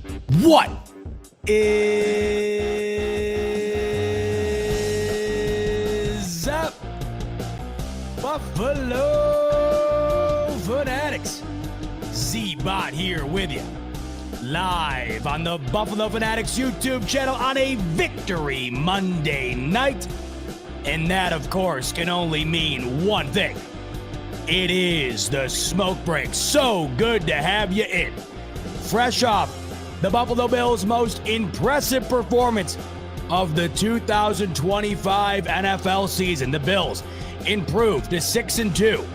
What is up, Buffalo Fanatics? Z-Bot here with you, live on the Buffalo Fanatics YouTube channel on a Victory Monday night. And that, of course, can only mean one thing. It is the smoke break. So good to have you in. Fresh off the Buffalo Bills' most impressive performance of the 2025 NFL season. The Bills improved to 6-2.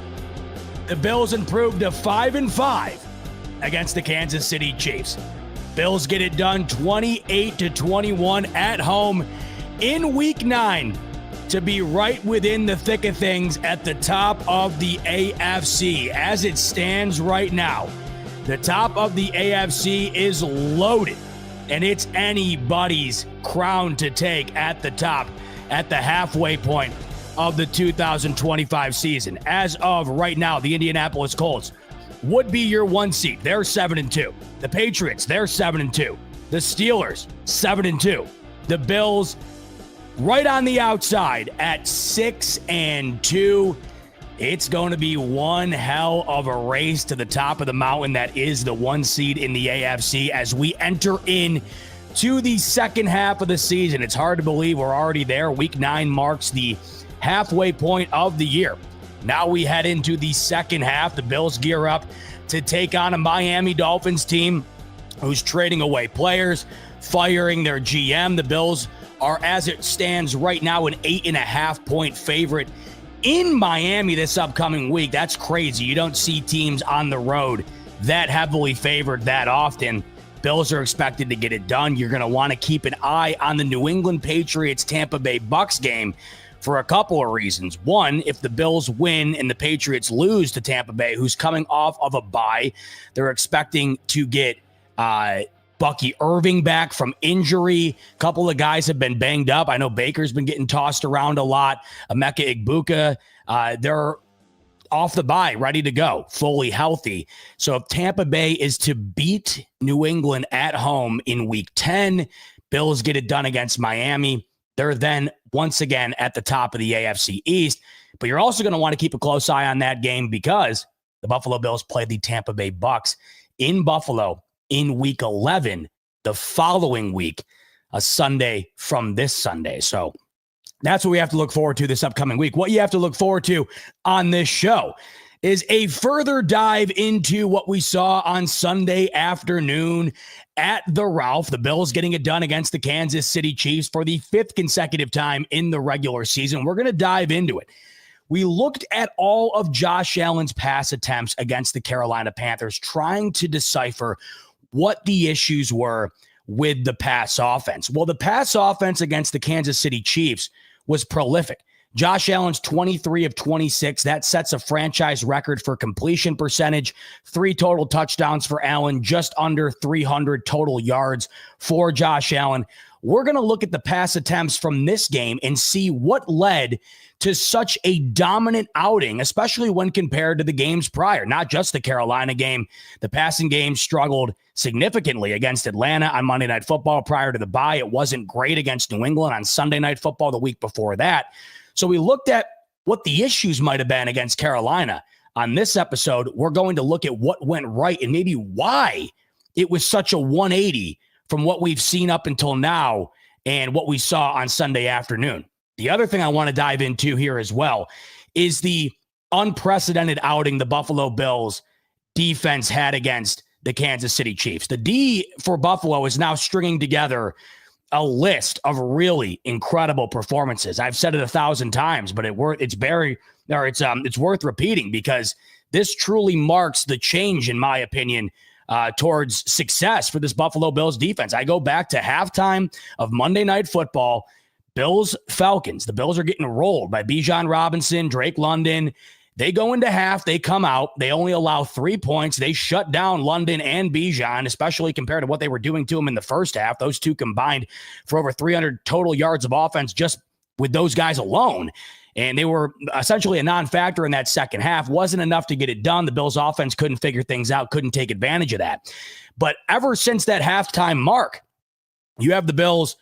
The Bills improved to 5-5 against the Kansas City Chiefs. Bills get it done 28-21 at home in Week 9 to be right within the thick of things at the top of the AFC. As it stands right now, the top of the AFC is loaded, and it's anybody's crown to take at the top at the halfway point of the 2025 season. As of right now, the Indianapolis Colts would be your 1 seed. They're 7-2. The Patriots, they're 7-2. The Steelers, 7-2. The Bills, right on the outside at 6-2. It's going to be one hell of a race to the top of the mountain that is the 1 seed in the AFC as we enter in to the second half of the season. It's hard to believe we're already there. Week 9 marks the halfway point of the year. Now we head into the second half. The Bills gear up to take on a Miami Dolphins team who's trading away players, firing their GM. The Bills are, as it stands right now, an 8.5-point favorite in Miami this upcoming week. That's crazy. You don't see teams on the road that heavily favored that often. Bills are expected to get it done. You're going to want to keep an eye on the New England Patriots Tampa Bay Bucks game for a couple of reasons. One, if the Bills win and the Patriots lose to Tampa Bay, who's coming off of a bye, they're expecting to get Bucky Irving back from injury. A couple of guys have been banged up. I know Baker's been getting tossed around a lot. Emeka Egbuka, they're off the bye, ready to go, fully healthy. So if Tampa Bay is to beat New England at home in Week 10, Bills get it done against Miami. They're then once again at the top of the AFC East. But you're also going to want to keep a close eye on that game because the Buffalo Bills play the Tampa Bay Bucks in Buffalo in Week 11, the following week, a Sunday from this Sunday. So that's what we have to look forward to this upcoming week. What you have to look forward to on this show is a further dive into what we saw on Sunday afternoon at the Ralph. The Bills getting it done against the Kansas City Chiefs for the 5th consecutive time in the regular season. We're going to dive into it. We looked at all of Josh Allen's pass attempts against the Carolina Panthers, trying to decipher what the issues were with the pass offense. Well, the pass offense against the Kansas City Chiefs was prolific. Josh Allen's 23 of 26. That sets a franchise record for completion percentage. 3 total touchdowns for Allen, just under 300 total yards for Josh Allen. We're going to look at the pass attempts from this game and see what led to such a dominant outing, especially when compared to the games prior, not just the Carolina game. The passing game struggled significantly against Atlanta on Monday Night Football prior to the bye. It wasn't great against New England on Sunday Night Football the week before that. So we looked at what the issues might have been against Carolina. On this episode, we're going to look at what went right and maybe why it was such a 180 from what we've seen up until now and what we saw on Sunday afternoon. The other thing I want to dive into here as well is the unprecedented outing the Buffalo Bills defense had against the Kansas City Chiefs. The D for Buffalo is now stringing together a list of really incredible performances. I've said it 1,000 times, but it's worth repeating because this truly marks the change, in my opinion, towards success for this Buffalo Bills defense. I go back to halftime of Monday Night Football, Bills-Falcons. The Bills are getting rolled by Bijan Robinson, Drake London. They go into half, they come out, they only allow 3 points. They shut down London and Bijan, especially compared to what they were doing to him in the first half. Those two combined for over 300 total yards of offense just with those guys alone. And they were essentially a non-factor in that second half. Wasn't enough to get it done. The Bills offense couldn't figure things out, couldn't take advantage of that. But ever since that halftime mark, you have the Bills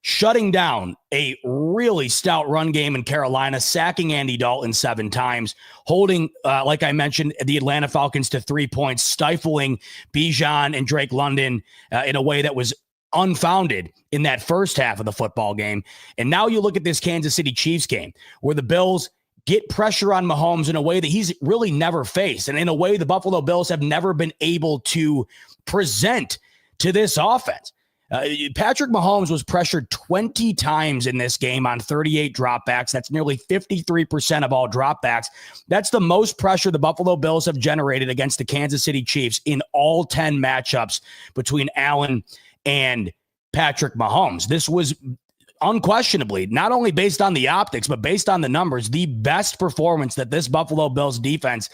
shutting down a really stout run game in Carolina, sacking Andy Dalton 7 times, holding, like I mentioned, the Atlanta Falcons to 3 points, stifling Bijan and Drake London in a way that was unfounded in that first half of the football game. And now you look at this Kansas City Chiefs game where the Bills get pressure on Mahomes in a way that he's really never faced, and in a way the Buffalo Bills have never been able to present to this offense. Patrick Mahomes was pressured 20 times in this game on 38 dropbacks. That's nearly 53% of all dropbacks. That's the most pressure the Buffalo Bills have generated against the Kansas City Chiefs in all 10 matchups between Allen and Patrick Mahomes. This was unquestionably, not only based on the optics, but based on the numbers, the best performance that this Buffalo Bills defense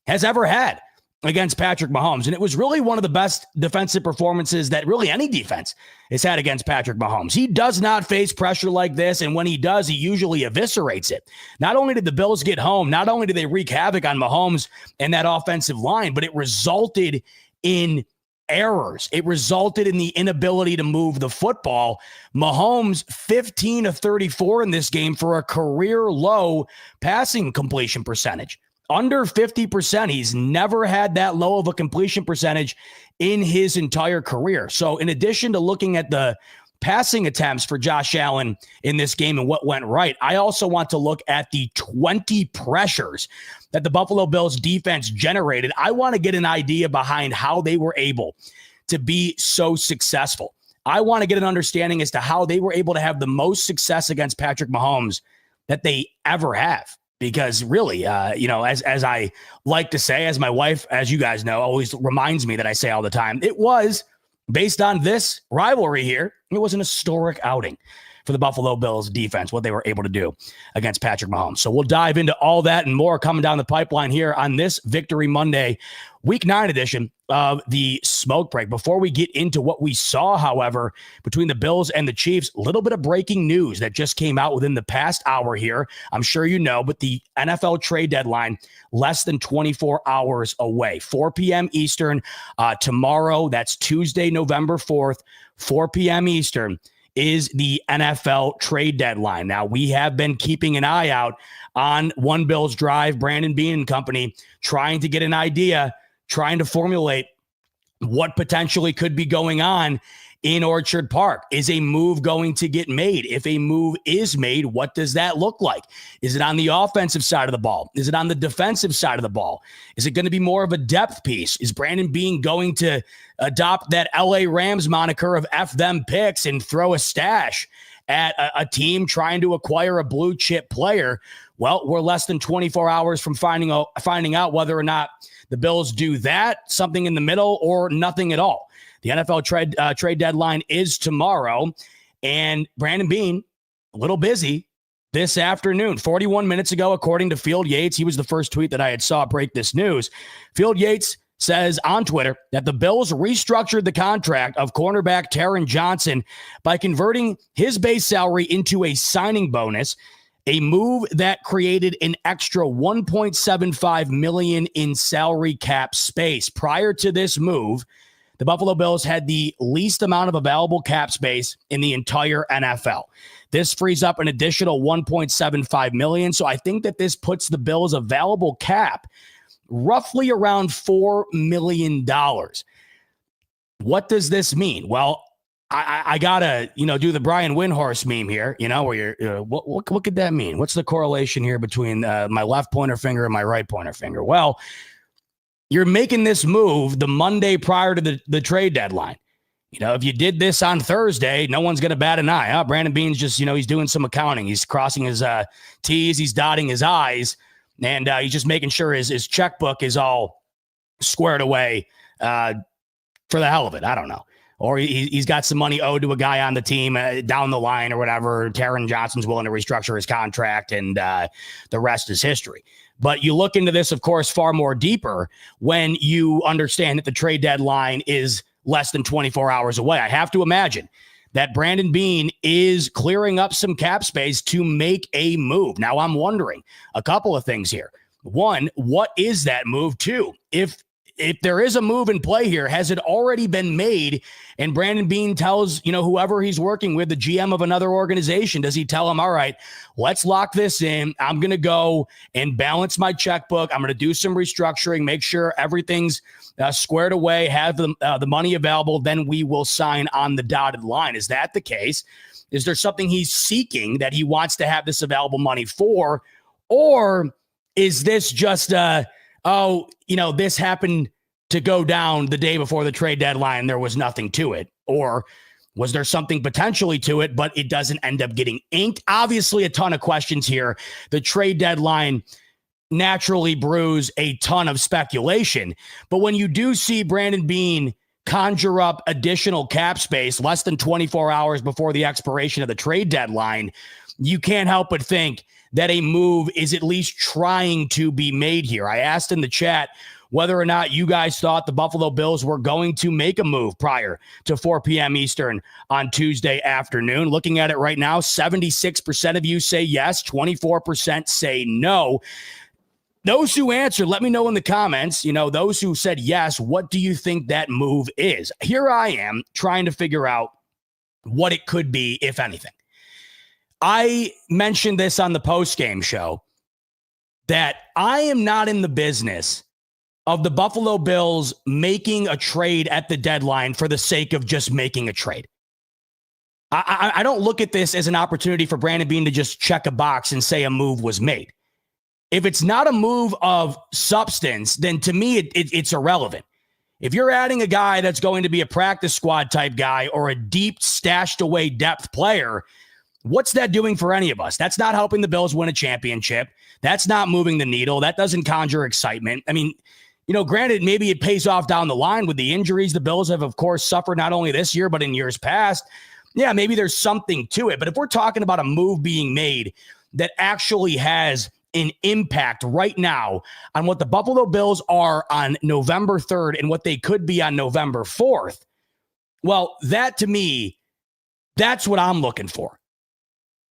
has ever had against Patrick Mahomes. And it was really one of the best defensive performances that really any defense has had against Patrick Mahomes. He does not face pressure like this, and when he does, he usually eviscerates it. Not only did the Bills get home, not only did they wreak havoc on Mahomes and that offensive line, but it resulted in errors. It resulted in the inability to move the football. Mahomes, 15 of 34 in this game for a career low passing completion percentage. Under 50%. He's never had that low of a completion percentage in his entire career. So in addition to looking at the passing attempts for Josh Allen in this game and what went right, I also want to look at the 20 pressures that the Buffalo Bills defense generated. I want to get an idea behind how they were able to be so successful. I want to get an understanding as to how they were able to have the most success against Patrick Mahomes that they ever have. Because really, as I like to say, as my wife, as you guys know, always reminds me that I say all the time, it was based on this rivalry here. It was an historic outing for the Buffalo Bills defense, what they were able to do against Patrick Mahomes. So we'll dive into all that and more coming down the pipeline here on this Victory Monday, Week 9 edition of the Smoke Break. Before we get into what we saw, however, between the Bills and the Chiefs, a little bit of breaking news that just came out within the past hour here. I'm sure you know, but the NFL trade deadline less than 24 hours away, 4 p.m. Eastern tomorrow. That's Tuesday, November 4th, 4 p.m. Eastern is the NFL trade deadline. Now, we have been keeping an eye out on One Bills Drive, Brandon Bean and company, trying to get an idea, trying to formulate what potentially could be going on in Orchard Park. Is a move going to get made? If a move is made, what does that look like? Is it on the offensive side of the ball? Is it on the defensive side of the ball? Is it going to be more of a depth piece? Is Brandon Bean going to adopt that LA Rams moniker of F them picks and throw a stash at a team trying to acquire a blue chip player? Well, we're less than 24 hours from finding out whether or not the Bills do that, something in the middle, or nothing at all. The NFL trade deadline is tomorrow, and Brandon Bean, a little busy this afternoon. 41 minutes ago, according to Field Yates, he was the first tweet that I had saw break this news. Field Yates says on Twitter that the Bills restructured the contract of cornerback Taron Johnson by converting his base salary into a signing bonus, a move that created an extra $1.75 million in salary cap space. Prior to this move, the Buffalo Bills had the least amount of available cap space in the entire NFL. This frees up an additional $1.75 million. So I think that this puts the Bills' available cap roughly around $4 million. What does this mean? Well, I gotta, do the Brian Windhorst meme here, where you're, what could that mean? What's the correlation here between my left pointer finger and my right pointer finger? Well, you're making this move the Monday prior to the trade deadline. If you did this on Thursday, no one's going to bat an eye. Brandon Bean's just, he's doing some accounting. He's crossing his T's, he's dotting his I's, and he's just making sure his checkbook is all squared away for the hell of it. I don't know. Or he's got some money owed to a guy on the team down the line or whatever. Taron Johnson's willing to restructure his contract, and the rest is history. But you look into this, of course, far more deeper when you understand that the trade deadline is less than 24 hours away. I have to imagine that Brandon Beane is clearing up some cap space to make a move. Now, I'm wondering a couple of things here. One, what is that move? Two, if there is a move in play here, has it already been made? And Brandon Beane tells, whoever he's working with, the GM of another organization, does he tell him, all right, let's lock this in. I'm going to go and balance my checkbook. I'm going to do some restructuring, make sure everything's squared away, have the money available. Then we will sign on the dotted line. Is that the case? Is there something he's seeking that he wants to have this available money for? Or is this just this happened to go down the day before the trade deadline, there was nothing to it? Or was there something potentially to it, but it doesn't end up getting inked? Obviously, a ton of questions here. The trade deadline naturally brews a ton of speculation. But when you do see Brandon Beane conjure up additional cap space less than 24 hours before the expiration of the trade deadline, you can't help but think that a move is at least trying to be made here. I asked in the chat whether or not you guys thought the Buffalo Bills were going to make a move prior to 4 p.m. Eastern on Tuesday afternoon. Looking at it right now, 76% of you say yes, 24% say no. Those who answered, let me know in the comments, those who said yes, what do you think that move is? Here I am trying to figure out what it could be, if anything. I mentioned this on the post-game show that I am not in the business of the Buffalo Bills making a trade at the deadline for the sake of just making a trade. I don't look at this as an opportunity for Brandon Beane to just check a box and say a move was made. If it's not a move of substance, then to me, it's irrelevant. If you're adding a guy that's going to be a practice squad type guy or a deep stashed away depth player, what's that doing for any of us? That's not helping the Bills win a championship. That's not moving the needle. That doesn't conjure excitement. I mean, granted, maybe it pays off down the line with the injuries the Bills have, of course, suffered not only this year, but in years past. Yeah, maybe there's something to it. But if we're talking about a move being made that actually has an impact right now on what the Buffalo Bills are on November 3rd and what they could be on November 4th, well, that to me, that's what I'm looking for.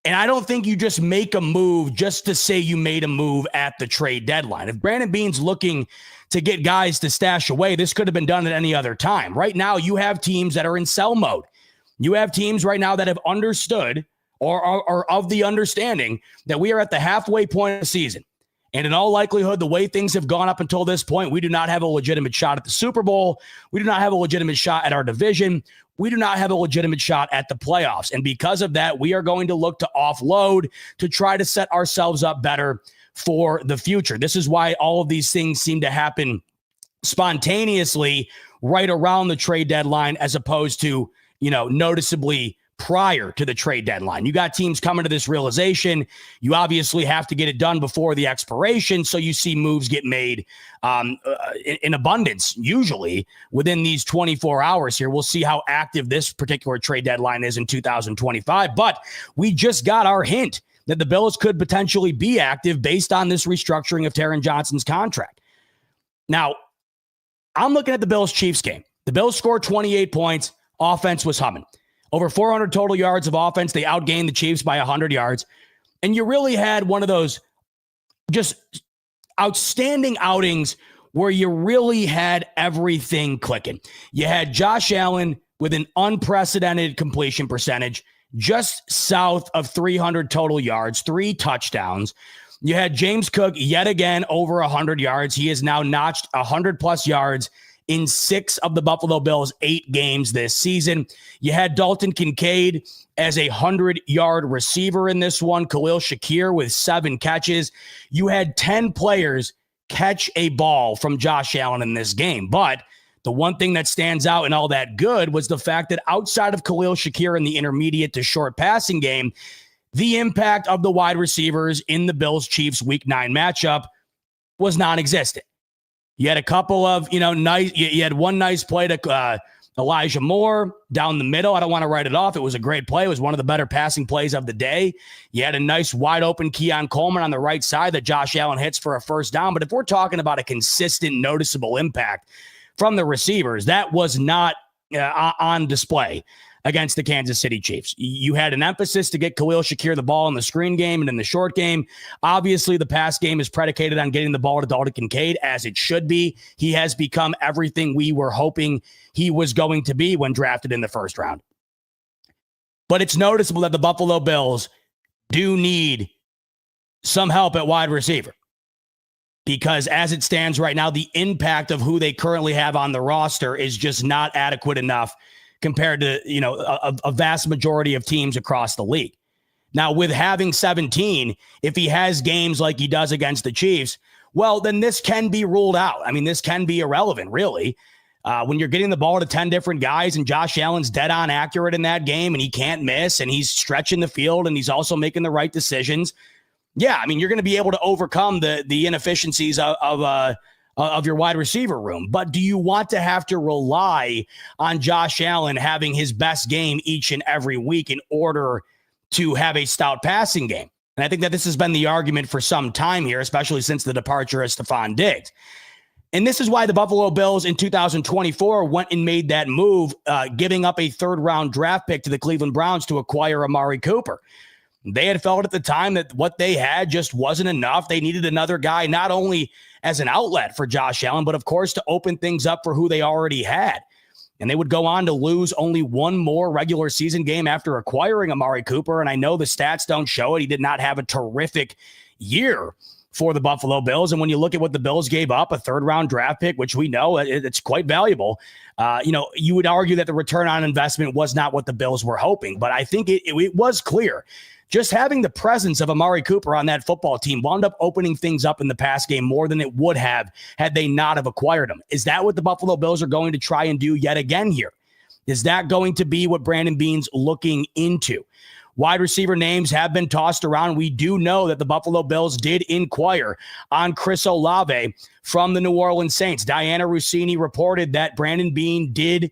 And I don't think you just make a move just to say you made a move at the trade deadline. If Brandon Beane's looking to get guys to stash away, this could have been done at any other time. Right now, you have teams that are in sell mode. You have teams right now that have understood or are of the understanding that we are at the halfway point of the season. And in all likelihood, the way things have gone up until this point, we do not have a legitimate shot at the Super Bowl. We do not have a legitimate shot at our division. We do not have a legitimate shot at the playoffs. And because of that, we are going to look to offload to try to set ourselves up better for the future. This is why all of these things seem to happen spontaneously right around the trade deadline as opposed to, noticeably prior to the trade deadline. You got teams coming to this realization. You obviously have to get it done before the expiration. So you see moves get made in abundance, usually within these 24 hours here. We'll see how active this particular trade deadline is in 2025. But we just got our hint that the Bills could potentially be active based on this restructuring of Taron Johnson's contract. Now, I'm looking at the Bills-Chiefs game. The Bills scored 28 points. Offense was humming. Over 400 total yards of offense. They outgained the Chiefs by 100 yards. And you really had one of those just outstanding outings where you really had everything clicking. You had Josh Allen with an unprecedented completion percentage, just south of 300 total yards, 3 touchdowns. You had James Cook yet again over 100 yards. He has now notched 100-plus yards in 6 of the Buffalo Bills' 8 games this season. You had Dalton Kincaid as a 100-yard receiver in this one. Khalil Shakir with 7 catches. You had 10 players catch a ball from Josh Allen in this game. But the one thing that stands out in all that good was the fact that outside of Khalil Shakir in the intermediate to short passing game, the impact of the wide receivers in the Bills-Chiefs Week 9 matchup was non-existent. You had a couple of, nice. You had one nice play to Elijah Moore down the middle. I don't want to write it off. It was a great play. It was one of the better passing plays of the day. You had a nice wide open Keon Coleman on the right side that Josh Allen hits for a first down. But if we're talking about a consistent, noticeable impact from the receivers, that was not on display against the Kansas City Chiefs. You had an emphasis to get Khalil Shakir the ball in the screen game and in the short game. Obviously, the pass game is predicated on getting the ball to Dalton Kincaid, as it should be. He has become everything we were hoping he was going to be when drafted in the first round. But it's noticeable that the Buffalo Bills do need some help at wide receiver, because as it stands right now, the impact of who they currently have on the roster is just not adequate enough compared to, a vast majority of teams across the league. Now, with having 17, if he has games like he does against the Chiefs, well, then this can be ruled out. I mean, this can be irrelevant, really. When you're getting the ball to 10 different guys and Josh Allen's dead on accurate in that game and he can't miss and he's stretching the field and he's also making the right decisions. Yeah, I mean, you're going to be able to overcome the inefficiencies of your wide receiver room. But do you want to have to rely on Josh Allen having his best game each and every week in order to have a stout passing game? And I think that this has been the argument for some time here, especially since the departure of Stephon Diggs. And this is why the Buffalo Bills in 2024 went and made that move, giving up a third-round draft pick to the Cleveland Browns to acquire Amari Cooper. They had felt at the time that what they had just wasn't enough. They needed another guy, not only as an outlet for Josh Allen, but of course to open things up for who they already had. And they would go on to lose only one more regular season game after acquiring Amari Cooper. And I know the stats don't show it. He did not have a terrific year for the Buffalo Bills. And when you look at what the Bills gave up, a third-round draft pick, which we know it's quite valuable, you would argue that the return on investment was not what the Bills were hoping. But I think it was clear. Just having the presence of Amari Cooper on that football team wound up opening things up in the pass game more than it would have had they not have acquired him. Is that what the Buffalo Bills are going to try and do yet again here? Is that going to be what Brandon Beane's looking into? Wide receiver names have been tossed around. We do know that the Buffalo Bills did inquire on Chris Olave from the New Orleans Saints. Diana Rossini reported that Brandon Beane did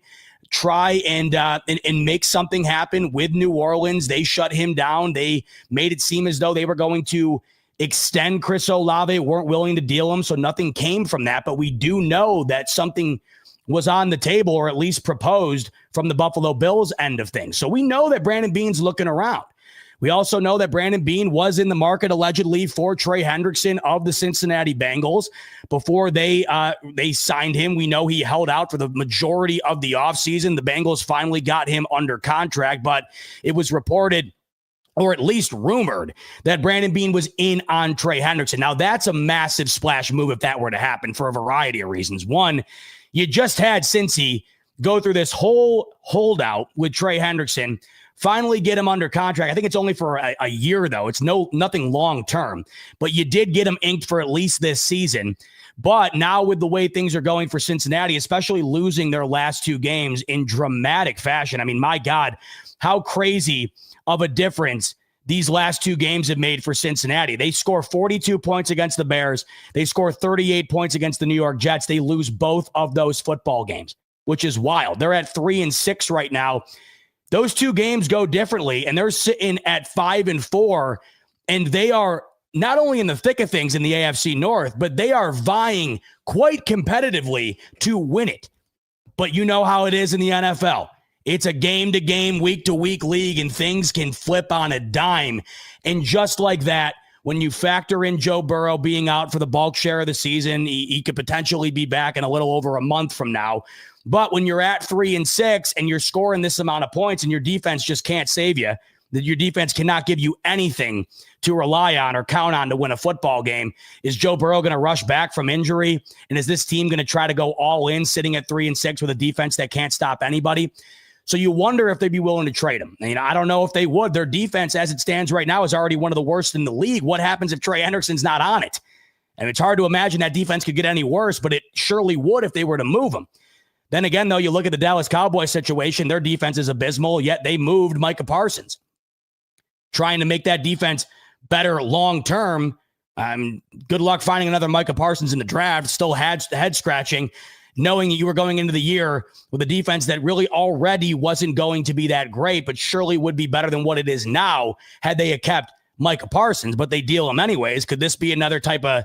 try and make something happen with New Orleans. They shut him down. They made it seem as though they were going to extend Chris Olave, weren't willing to deal him, so nothing came from that. But we do know that something was on the table, or at least proposed, from the Buffalo Bills end of things. So we know that Brandon Beane's looking around. We also know that Brandon Beane was in the market allegedly for Trey Hendrickson of the Cincinnati Bengals before they signed him. We know he held out for the majority of the offseason. The Bengals finally got him under contract, but it was reported, or at least rumored, that Brandon Beane was in on Trey Hendrickson. Now, that's a massive splash move if that were to happen for a variety of reasons. One, you just had Cincy go through this whole holdout with Trey Hendrickson, finally get him under contract. I think it's only for a year, though. It's nothing long-term. But you did get him inked for at least this season. But now with the way things are going for Cincinnati, especially losing their last two games in dramatic fashion, I mean, my God, how crazy of a difference these last two games have made for Cincinnati. They score 42 points against the Bears. They score 38 points against the New York Jets. They lose both of those football games, which is wild. They're at 3-6 right now. Those two games go differently, and they're sitting at 5-4, and they are not only in the thick of things in the AFC North, but they are vying quite competitively to win it. But you know how it is in the NFL. It's a game-to-game, week-to-week league, and things can flip on a dime. And just like that, when you factor in Joe Burrow being out for the bulk share of the season, he could potentially be back in a little over a month from now. But when you're at 3-6 and you're scoring this amount of points and your defense just can't save you, that your defense cannot give you anything to rely on or count on to win a football game, is Joe Burrow going to rush back from injury? And is this team going to try to go all in sitting at 3-6 with a defense that can't stop anybody? So you wonder if they'd be willing to trade him. I mean, I don't know if they would. Their defense, as it stands right now, is already one of the worst in the league. What happens if Trey Hendrickson's not on it? And it's hard to imagine that defense could get any worse, but it surely would if they were to move him. Then again, though, you look at the Dallas Cowboys situation, their defense is abysmal, yet they moved Micah Parsons. Trying to make that defense better long-term. Good luck finding another Micah Parsons in the draft. Still head-scratching, knowing that you were going into the year with a defense that really already wasn't going to be that great, but surely would be better than what it is now had they kept Micah Parsons, but they deal him anyways. Could this be another type of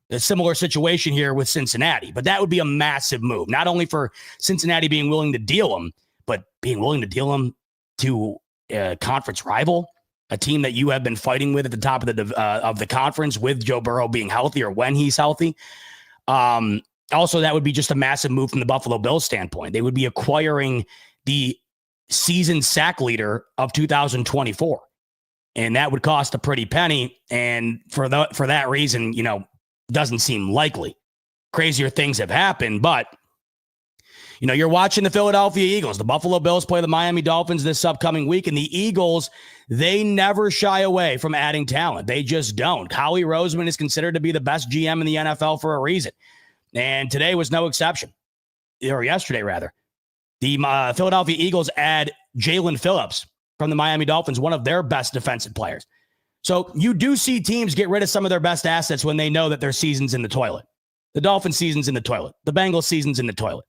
A similar situation here with Cincinnati, but that would be a massive move, not only for Cincinnati being willing to deal him, but being willing to deal him to a conference rival, a team that you have been fighting with at the top of the conference with Joe Burrow being healthy or when he's healthy. Also, that would be just a massive move from the Buffalo Bills standpoint. They would be acquiring the season sack leader of 2024, and that would cost a pretty penny. And for that reason, doesn't seem likely. Crazier things have happened, but you're watching the Philadelphia Eagles. The Buffalo Bills play the Miami Dolphins this upcoming week, and the Eagles, they never shy away from adding talent. They just don't. Howie Roseman is considered to be the best GM in the NFL for a reason, and today was no exception, or yesterday rather. The Philadelphia Eagles add Jalen Phillips from the Miami Dolphins, one of their best defensive players. So you do see teams get rid of some of their best assets when they know that their season's in the toilet. The Dolphins season's in the toilet. The Bengals season's in the toilet.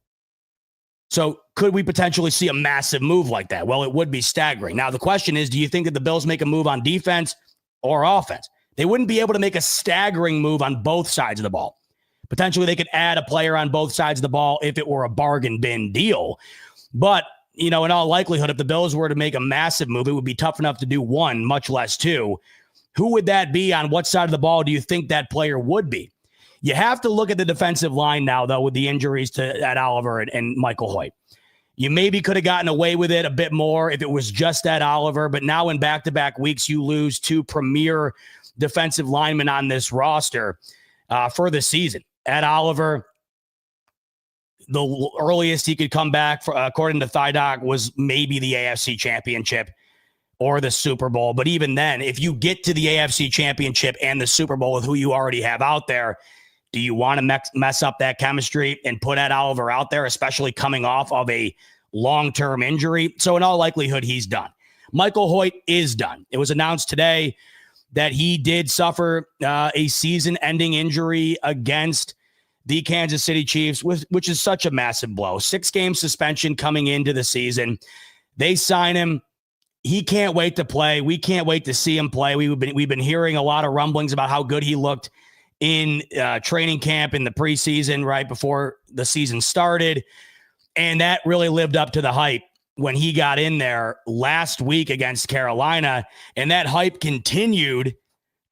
So could we potentially see a massive move like that? Well, it would be staggering. Now, the question is, do you think that the Bills make a move on defense or offense? They wouldn't be able to make a staggering move on both sides of the ball. Potentially, they could add a player on both sides of the ball if it were a bargain bin deal. But, in all likelihood, if the Bills were to make a massive move, it would be tough enough to do one, much less two. Who would that be? On what side of the ball do you think that player would be? You have to look at the defensive line now, though, with the injuries to Ed Oliver and Michael Hoyt. You maybe could have gotten away with it a bit more if it was just Ed Oliver, but now in back-to-back weeks, you lose two premier defensive linemen on this roster for the season. Ed Oliver, the earliest he could come back, according to Thydoc, was maybe the AFC Championship or the Super Bowl. But even then, if you get to the AFC Championship and the Super Bowl with who you already have out there, do you want to mess up that chemistry and put Ed Oliver out there, especially coming off of a long-term injury? So in all likelihood, he's done. Michael Hoyt is done. It was announced today that he did suffer a season-ending injury against the Kansas City Chiefs, which is such a massive blow. 6-game suspension coming into the season. They sign him. He can't wait to play. We can't wait to see him play. We've been hearing a lot of rumblings about how good he looked in training camp in the preseason right before the season started. And that really lived up to the hype when he got in there last week against Carolina. And that hype continued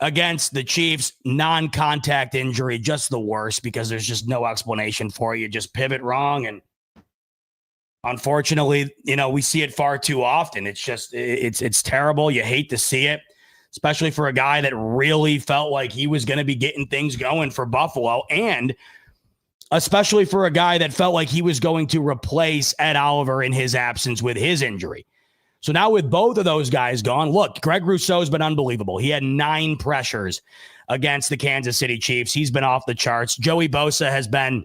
against the Chiefs. Non-contact injury, just the worst, because there's just no explanation for it. You just pivot wrong. And unfortunately, we see it far too often. It's just, it's terrible. You hate to see it, especially for a guy that really felt like he was going to be getting things going for Buffalo, and especially for a guy that felt like he was going to replace Ed Oliver in his absence with his injury. So now with both of those guys gone, look, Greg Rousseau's been unbelievable. He had 9 pressures against the Kansas City Chiefs. He's been off the charts. Joey Bosa has been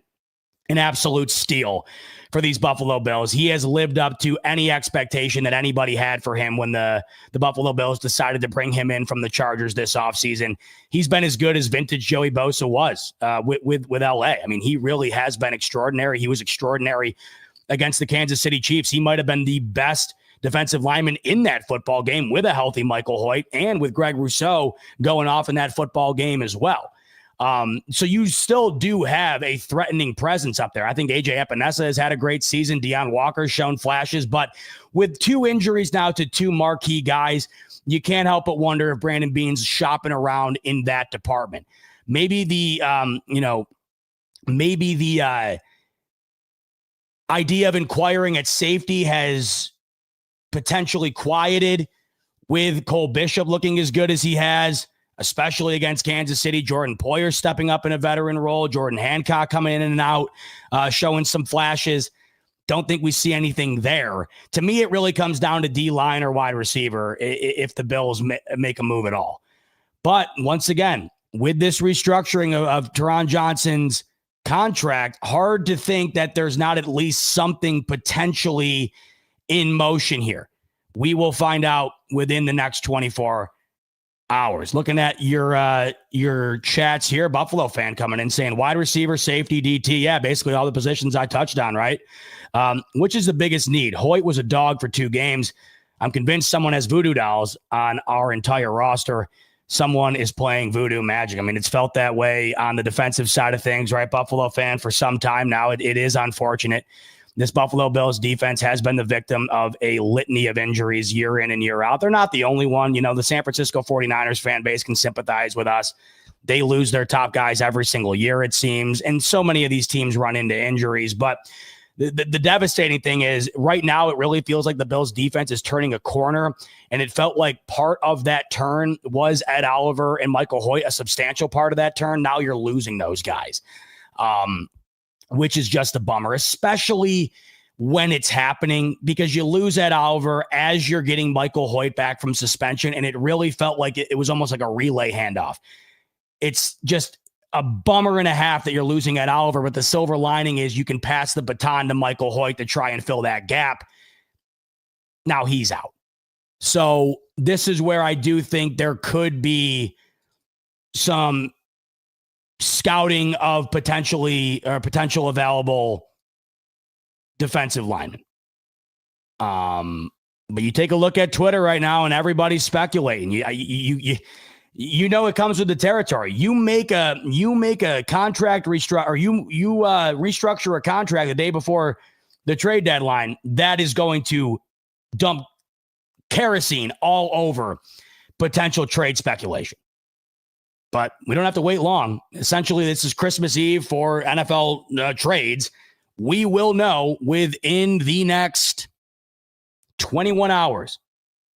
an absolute steal for these Buffalo Bills. He has lived up to any expectation that anybody had for him when the Buffalo Bills decided to bring him in from the Chargers this offseason. He's been as good as vintage Joey Bosa was with LA. I mean, he really has been extraordinary. He was extraordinary against the Kansas City Chiefs. He might have been the best defensive lineman in that football game with a healthy Michael Hoyt and with Greg Rousseau going off in that football game as well. So you still do have a threatening presence up there. I think AJ Epinesa has had a great season. Deion Walker's shown flashes, but with 2 injuries now to 2 marquee guys, you can't help but wonder if Brandon Beane's shopping around in that department. Maybe the idea of inquiring at safety has potentially quieted with Cole Bishop looking as good as he has, especially against Kansas City. Jordan Poyer stepping up in a veteran role. Jordan Hancock coming in and out, showing some flashes. Don't think we see anything there. To me, it really comes down to D-line or wide receiver if the Bills make a move at all. But once again, with this restructuring of Teron Johnson's contract, hard to think that there's not at least something potentially in motion here. We will find out within the next 24 hours. Looking at your chats here, Buffalo fan coming in saying wide receiver, safety, DT. Yeah, basically all the positions I touched on, right? Which is the biggest need? Hoyt was a dog for 2 games. I'm convinced someone has voodoo dolls on our entire roster, someone is playing voodoo magic. I mean, it's felt that way on the defensive side of things, right? Buffalo fan for some time now. It is unfortunate. This Buffalo Bills defense has been the victim of a litany of injuries year in and year out. They're not the only one. You know, the San Francisco 49ers fan base can sympathize with us. They lose their top guys every single year, it seems. And so many of these teams run into injuries. But the devastating thing is right now, it really feels like the Bills defense is turning a corner. And it felt like part of that turn was Ed Oliver and Michael Hoyt, a substantial part of that turn. Now you're losing those guys. Which is just a bummer, especially when it's happening, because you lose Ed Oliver as you're getting Michael Hoyt back from suspension. And it really felt like it was almost like a relay handoff. It's just a bummer and a half that you're losing Ed Oliver, but the silver lining is you can pass the baton to Michael Hoyt to try and fill that gap. Now he's out. So this is where I do think there could be some scouting of potential available defensive linemen. But you take a look at Twitter right now and everybody's speculating. You know, it comes with the territory. You make a contract restructure, or you restructure a contract the day before the trade deadline. That is going to dump kerosene all over potential trade speculation. But we don't have to wait long. Essentially, this is Christmas Eve for NFL trades. We will know within the next 21 hours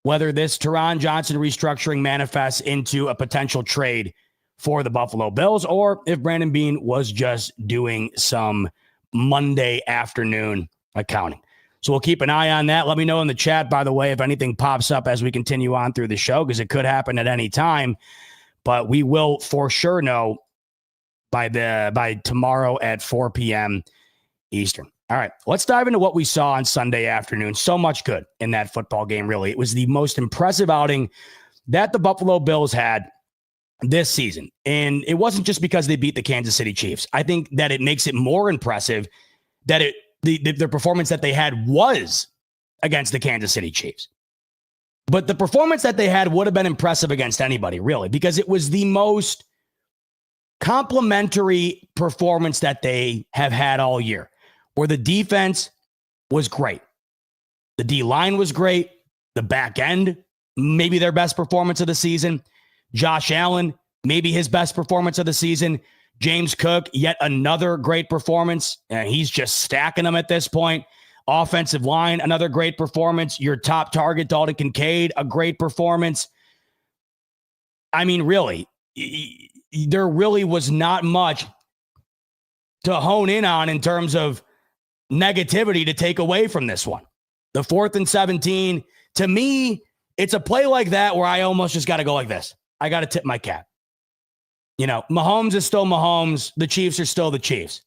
whether this Teron Johnson restructuring manifests into a potential trade for the Buffalo Bills, or if Brandon Beane was just doing some Monday afternoon accounting. So we'll keep an eye on that. Let me know in the chat, by the way, if anything pops up as we continue on through the show, because it could happen at any time. But we will for sure know by tomorrow at 4 p.m. Eastern. All right, let's dive into what we saw on Sunday afternoon. So much good in that football game, really. It was the most impressive outing that the Buffalo Bills had this season. And it wasn't just because they beat the Kansas City Chiefs. I think that it makes it more impressive that the performance that they had was against the Kansas City Chiefs. But the performance that they had would have been impressive against anybody, really, because it was the most complimentary performance that they have had all year, where the defense was great. The D-line was great. The back end, maybe their best performance of the season. Josh Allen, maybe his best performance of the season. James Cook, yet another great performance. And he's just stacking them at this point. Offensive line, another great performance. Your top target, Dalton Kincaid, a great performance. I mean, really, there really was not much to hone in on in terms of negativity to take away from this one. The 4th and 17, to me, it's a play like that where I almost just got to go like this. I got to tip my cap. You know, Mahomes is still Mahomes. The Chiefs are still the Chiefs.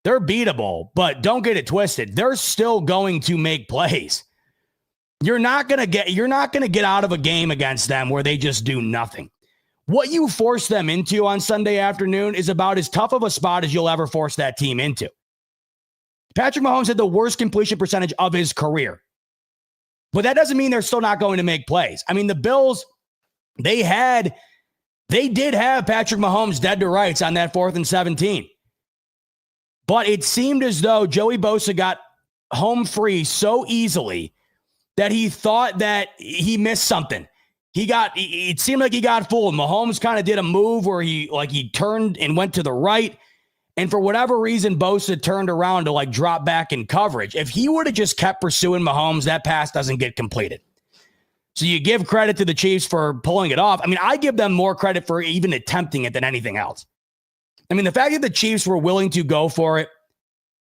They're beatable, but don't get it twisted. They're still going to make plays. You're not going to get out of a game against them where they just do nothing. What you force them into on Sunday afternoon is about as tough of a spot as you'll ever force that team into. Patrick Mahomes had the worst completion percentage of his career. But that doesn't mean they're still not going to make plays. I mean, the Bills, they did have Patrick Mahomes dead to rights on that 4th and 17. But it seemed as though Joey Bosa got home free so easily that he thought that he missed something. It seemed like he got fooled. Mahomes kind of did a move where he turned and went to the right. And for whatever reason, Bosa turned around to drop back in coverage. If he would have just kept pursuing Mahomes, that pass doesn't get completed. So you give credit to the Chiefs for pulling it off. I mean, I give them more credit for even attempting it than anything else. I mean, the fact that the Chiefs were willing to go for it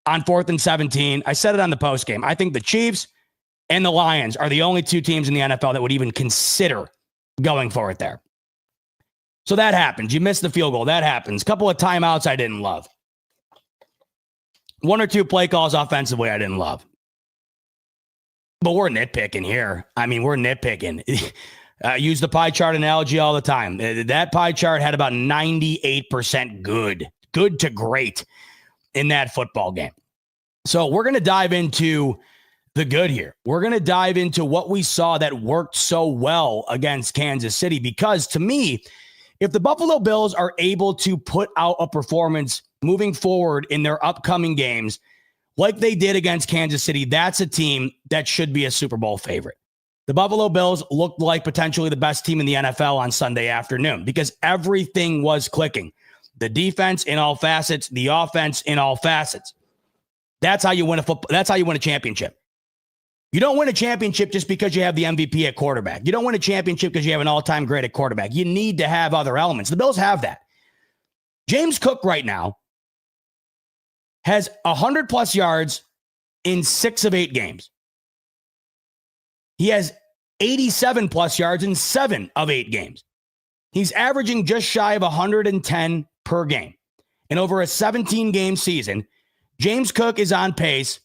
on 4th and 17, I said it on the post game. I think the Chiefs and the Lions are the only two teams in the NFL that would even consider going for it there. So that happens. You missed the field goal. That happens. A couple of timeouts I didn't love. 1 or 2 play calls offensively I didn't love. But we're nitpicking here. I mean, we're nitpicking. Use the pie chart analogy all the time. That pie chart had about 98% good to great in that football game. So we're going to dive into the good here. We're going to dive into what we saw that worked so well against Kansas City, because to me, if the Buffalo Bills are able to put out a performance moving forward in their upcoming games like they did against Kansas City, that's a team that should be a Super Bowl favorite. The Buffalo Bills looked like potentially the best team in the NFL on Sunday afternoon because everything was clicking. The defense in all facets, the offense in all facets. That's how you win that's how you win a championship. You don't win a championship just because you have the MVP at quarterback. You don't win a championship because you have an all-time great at quarterback. You need to have other elements. The Bills have that. James Cook right now has 100-plus yards in 6 of 8 games. He has 87-plus yards in 7 of 8 games. He's averaging just shy of 110 per game. And over a 17-game season, James Cook is on pace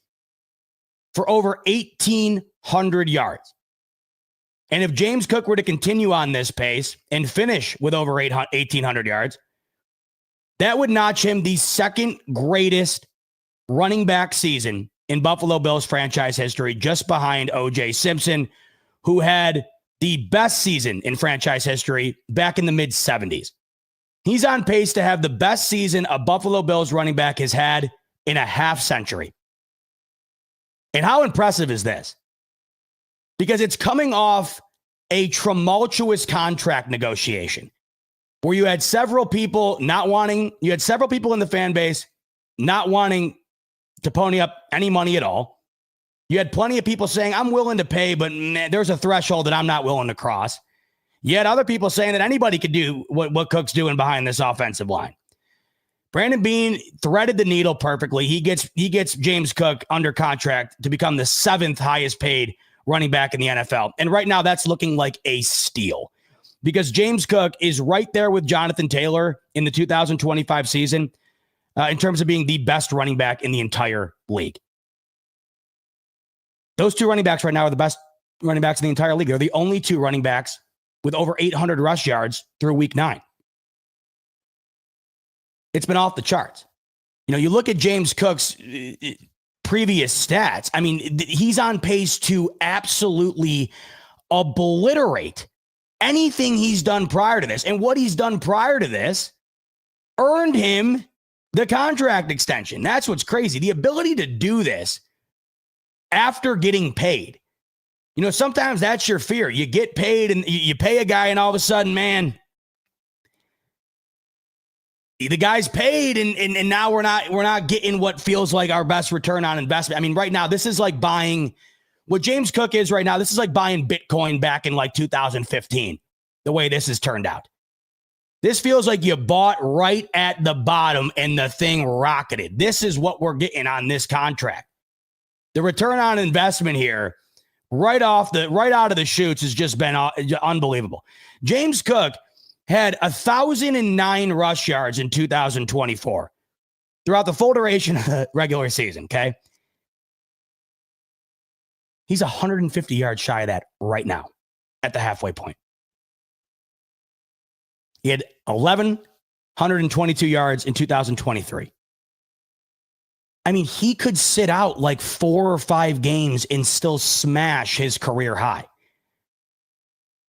for over 1,800 yards. And if James Cook were to continue on this pace and finish with over 1,800 yards, that would notch him the second greatest running back season in Buffalo Bills franchise history, just behind O.J. Simpson, who had the best season in franchise history back in the mid-70s. He's on pace to have the best season a Buffalo Bills running back has had in a half century. And how impressive is this? Because it's coming off a tumultuous contract negotiation where you had several people in the fan base not wanting to pony up any money at all. You had plenty of people saying, I'm willing to pay, but there's a threshold that I'm not willing to cross. You had other people saying that anybody could do what Cook's doing behind this offensive line. Brandon Beane threaded the needle perfectly. He gets James Cook under contract to become the 7th highest paid running back in the NFL. And right now that's looking like a steal because James Cook is right there with Jonathan Taylor in the 2025 season in terms of being the best running back in the entire league. Those 2 running backs right now are the best running backs in the entire league. They're the only 2 running backs with over 800 rush yards through week 9. It's been off the charts. You know, you look at James Cook's previous stats. I mean, he's on pace to absolutely obliterate anything he's done prior to this. And what he's done prior to this earned him the contract extension. That's what's crazy. The ability to do this after getting paid. You know, sometimes that's your fear. You get paid and you pay a guy and all of a sudden, man, the guy's paid and now we're not getting what feels like our best return on investment. I mean, right now, this is like buying what James Cook is right now. This is like buying Bitcoin back in like 2015, the way this has turned out. This feels like you bought right at the bottom and the thing rocketed. This is what we're getting on this contract. The return on investment here, right out of the chutes, has just been unbelievable. James Cook had 1,009 rush yards in 2024 throughout the full duration of the regular season, okay? He's 150 yards shy of that right now at the halfway point. He had 1,122 yards in 2023. I mean, he could sit out like 4 or 5 games and still smash his career high.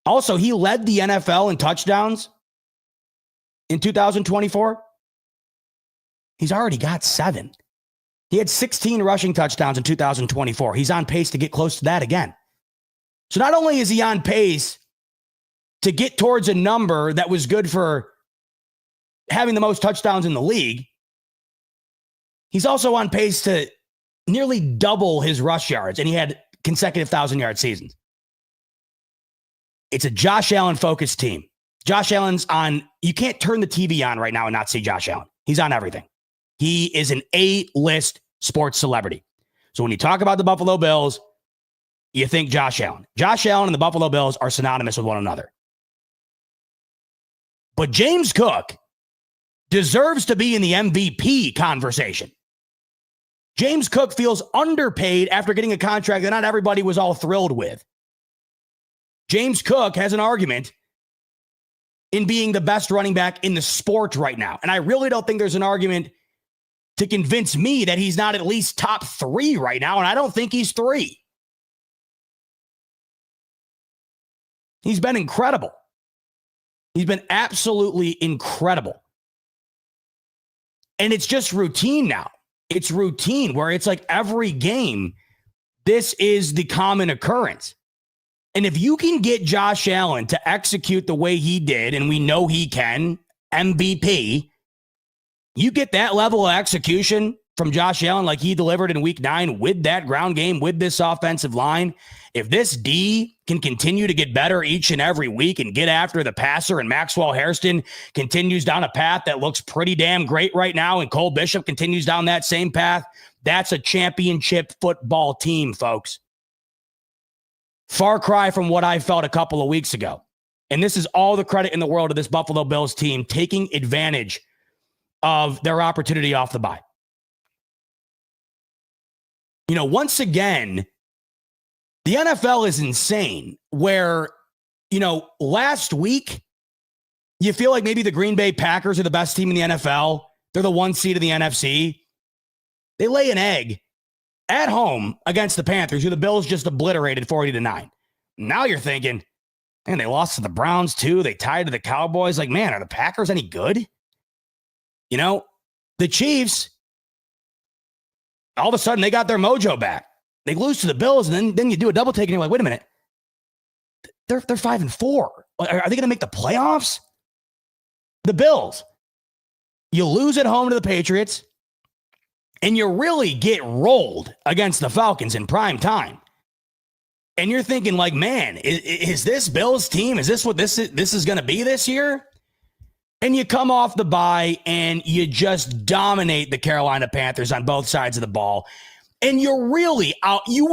Also, he led the NFL in touchdowns in 2024. He's already got 7. He had 16 rushing touchdowns in 2024. He's on pace to get close to that again. So not only is he on pace to get towards a number that was good for having the most touchdowns in the league, he's also on pace to nearly double his rush yards, and he had consecutive 1,000-yard seasons. It's a Josh Allen-focused team. Josh Allen's on, you can't turn the TV on right now and not see Josh Allen. He's on everything. He is an A-list sports celebrity. So when you talk about the Buffalo Bills, you think Josh Allen. Josh Allen and the Buffalo Bills are synonymous with one another. But James Cook deserves to be in the MVP conversation. James Cook feels underpaid after getting a contract that not everybody was all thrilled with. James Cook has an argument in being the best running back in the sport right now. And I really don't think there's an argument to convince me that he's not at least top 3 right now. And I don't think he's 3. He's been incredible. He's been absolutely incredible. And it's just routine now. It's routine where it's like every game, this is the common occurrence. And if you can get Josh Allen to execute the way he did, and we know he can, MVP, you get that level of execution from Josh Allen like he delivered in week 9 with that ground game, with this offensive line. If this D can continue to get better each and every week and get after the passer, and Maxwell Hairston continues down a path that looks pretty damn great right now, and Cole Bishop continues down that same path, that's a championship football team, folks. Far cry from what I felt a couple of weeks ago. And this is all the credit in the world of this Buffalo Bills team taking advantage of their opportunity off the bye. You know, once again, the NFL is insane where, you know, last week, you feel like maybe the Green Bay Packers are the best team in the NFL. They're the 1 seed in the NFC. They lay an egg at home against the Panthers, who the Bills just obliterated 40-9. Now you're thinking, man, they lost to the Browns too. They tied to the Cowboys. Like, man, are the Packers any good? You know, the Chiefs, all of a sudden, they got their mojo back. They lose to the Bills, and then you do a double take, and you're like, wait a minute. They're 5-4. Are they going to make the playoffs? The Bills, you lose at home to the Patriots, and you really get rolled against the Falcons in prime time. And you're thinking, like, man, is this Bills team? Is this what this is going to be this year? And you come off the bye and you just dominate the Carolina Panthers on both sides of the ball. And you're really out. You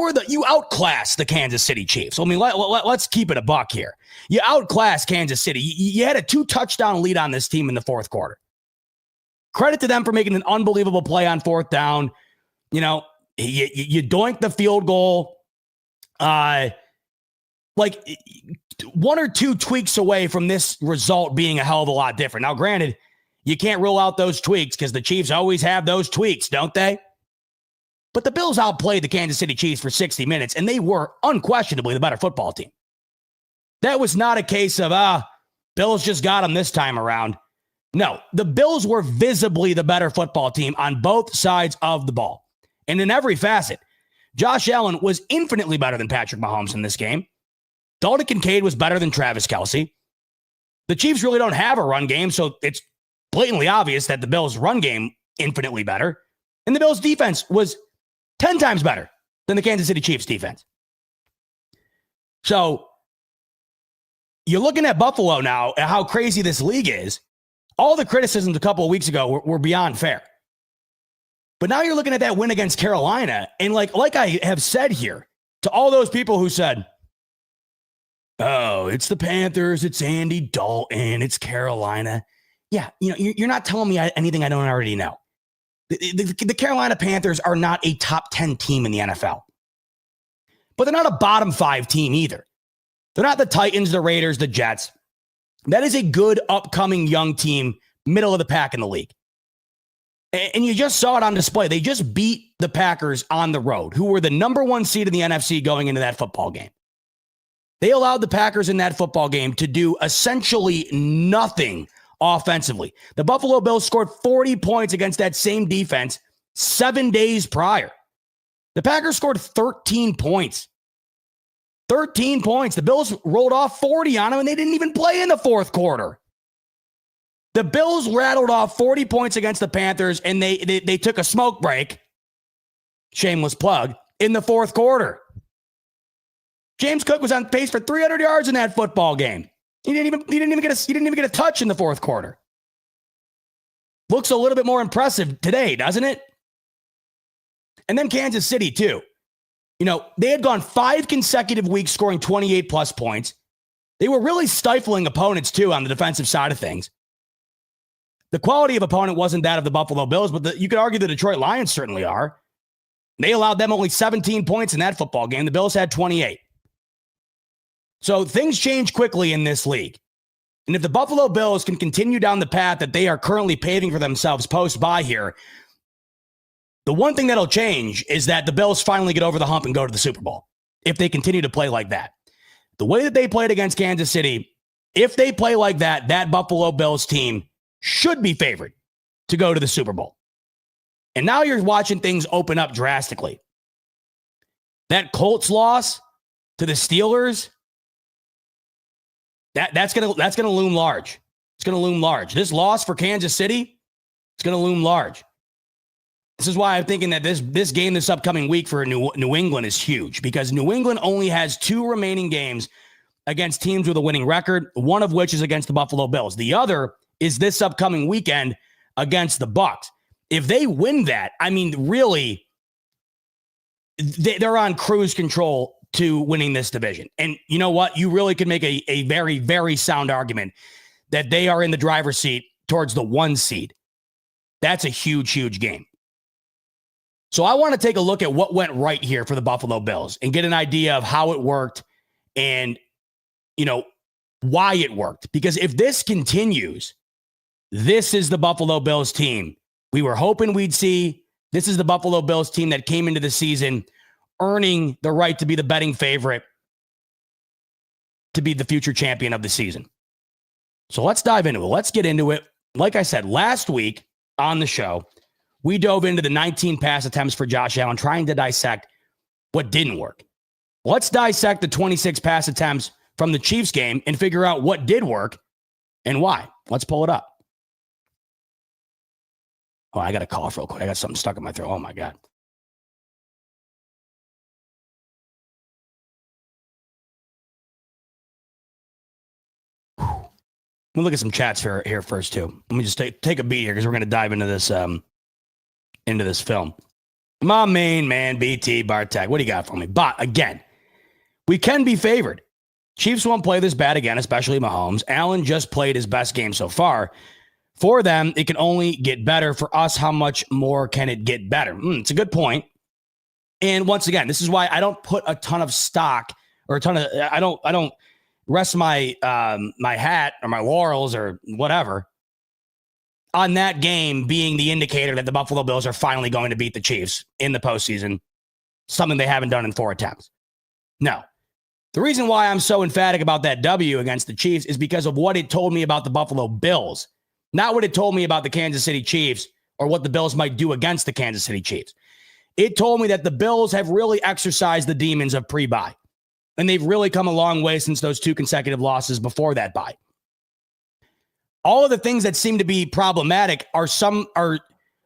outclassed the Kansas City Chiefs. I mean, let's keep it a buck here. You outclassed Kansas City. You had a 2-touchdown lead on this team in the fourth quarter. Credit to them for making an unbelievable play on fourth down. You know, you doink the field goal. Like 1 or 2 tweaks away from this result being a hell of a lot different. Now, granted, you can't rule out those tweaks because the Chiefs always have those tweaks, don't they? But the Bills outplayed the Kansas City Chiefs for 60 minutes, and they were unquestionably the better football team. That was not a case of, Bills just got them this time around. No, the Bills were visibly the better football team on both sides of the ball. And in every facet, Josh Allen was infinitely better than Patrick Mahomes in this game. Dalton Kincaid was better than Travis Kelce. The Chiefs really don't have a run game, so it's blatantly obvious that the Bills' run game infinitely better. And the Bills' defense was 10 times better than the Kansas City Chiefs' defense. So you're looking at Buffalo now, at how crazy this league is. All the criticisms a couple of weeks ago were beyond fair. But now you're looking at that win against Carolina, and like I have said here, to all those people who said, oh, it's the Panthers, it's Andy Dalton, it's Carolina. Yeah, you know, you're not telling me anything I don't already know. The Carolina Panthers are not a top 10 team in the NFL. But they're not a bottom 5 team either. They're not the Titans, the Raiders, the Jets. That is a good upcoming young team, middle of the pack in the league. And you just saw it on display. They just beat the Packers on the road, who were the number 1 seed in the NFC going into that football game. They allowed the Packers in that football game to do essentially nothing offensively. The Buffalo Bills scored 40 points against that same defense 7 days prior. The Packers scored 13 points. 13 points. The Bills rolled off 40 on them, and they didn't even play in the fourth quarter. The Bills rattled off 40 points against the Panthers, and they took a smoke break, shameless plug, in the fourth quarter. James Cook was on pace for 300 yards in that football game. He didn't even get a touch in the fourth quarter. Looks a little bit more impressive today, doesn't it? And then Kansas City, too. You know, they had gone 5 consecutive weeks scoring 28 plus points. They were really stifling opponents, too, on the defensive side of things. The quality of opponent wasn't that of the Buffalo Bills, but you could argue the Detroit Lions certainly are. They allowed them only 17 points in that football game. The Bills had 28. So things change quickly in this league. And if the Buffalo Bills can continue down the path that they are currently paving for themselves post-bye here, the one thing that'll change is that the Bills finally get over the hump and go to the Super Bowl if they continue to play like that. the way that they played against Kansas City, if they play like that, that Buffalo Bills team should be favored to go to the Super Bowl. And now you're watching things open up drastically. That Colts loss to the Steelers, that's gonna loom large. It's gonna loom large. This loss for Kansas City, it's gonna loom large. This is why I'm thinking that this game this upcoming week for New England is huge, because New England only has 2 remaining games against teams with a winning record, one of which is against the Buffalo Bills. The other is this upcoming weekend against the Bucs. If they win that, I mean, really, they're on cruise control to winning this division. And you know what? You really could make a very, very sound argument that they are in the driver's seat towards the 1 seed. That's a huge, huge game. So I want to take a look at what went right here for the Buffalo Bills and get an idea of how it worked and, why it worked. Because if this continues, this is the Buffalo Bills team we were hoping we'd see. This is the Buffalo Bills team that came into the season earning the right to be the betting favorite to be the future champion of the season. So let's dive into it. Let's get into it. Like I said, last week on the show, we dove into the 19 pass attempts for Josh Allen, trying to dissect what didn't work. Let's dissect the 26 pass attempts from the Chiefs game and figure out what did work and why. Let's pull it up. Oh, I got to cough real quick. I got something stuck in my throat. Oh, my God. Let me look at some chats here first, too. Let me just take a beat here because we're going to dive into this film. My main man, BT Bartek. What do you got for me? But, again, we can be favored. Chiefs won't play this bad again, especially Mahomes. Allen just played his best game so far. For them, it can only get better. For us, how much more can it get better? It's a good point. And once again, this is why I don't put a ton of stock or I don't rest my my hat or my laurels or whatever on that game being the indicator that the Buffalo Bills are finally going to beat the Chiefs in the postseason, something they haven't done in 4 attempts. No. The reason why I'm so emphatic about that W against the Chiefs is because of what it told me about the Buffalo Bills, not what it told me about the Kansas City Chiefs or what the Bills might do against the Kansas City Chiefs. It told me that the Bills have really exercised the demons of pre-bye, and they've really come a long way since those 2 consecutive losses before that bye. All of the things that seem to be problematic are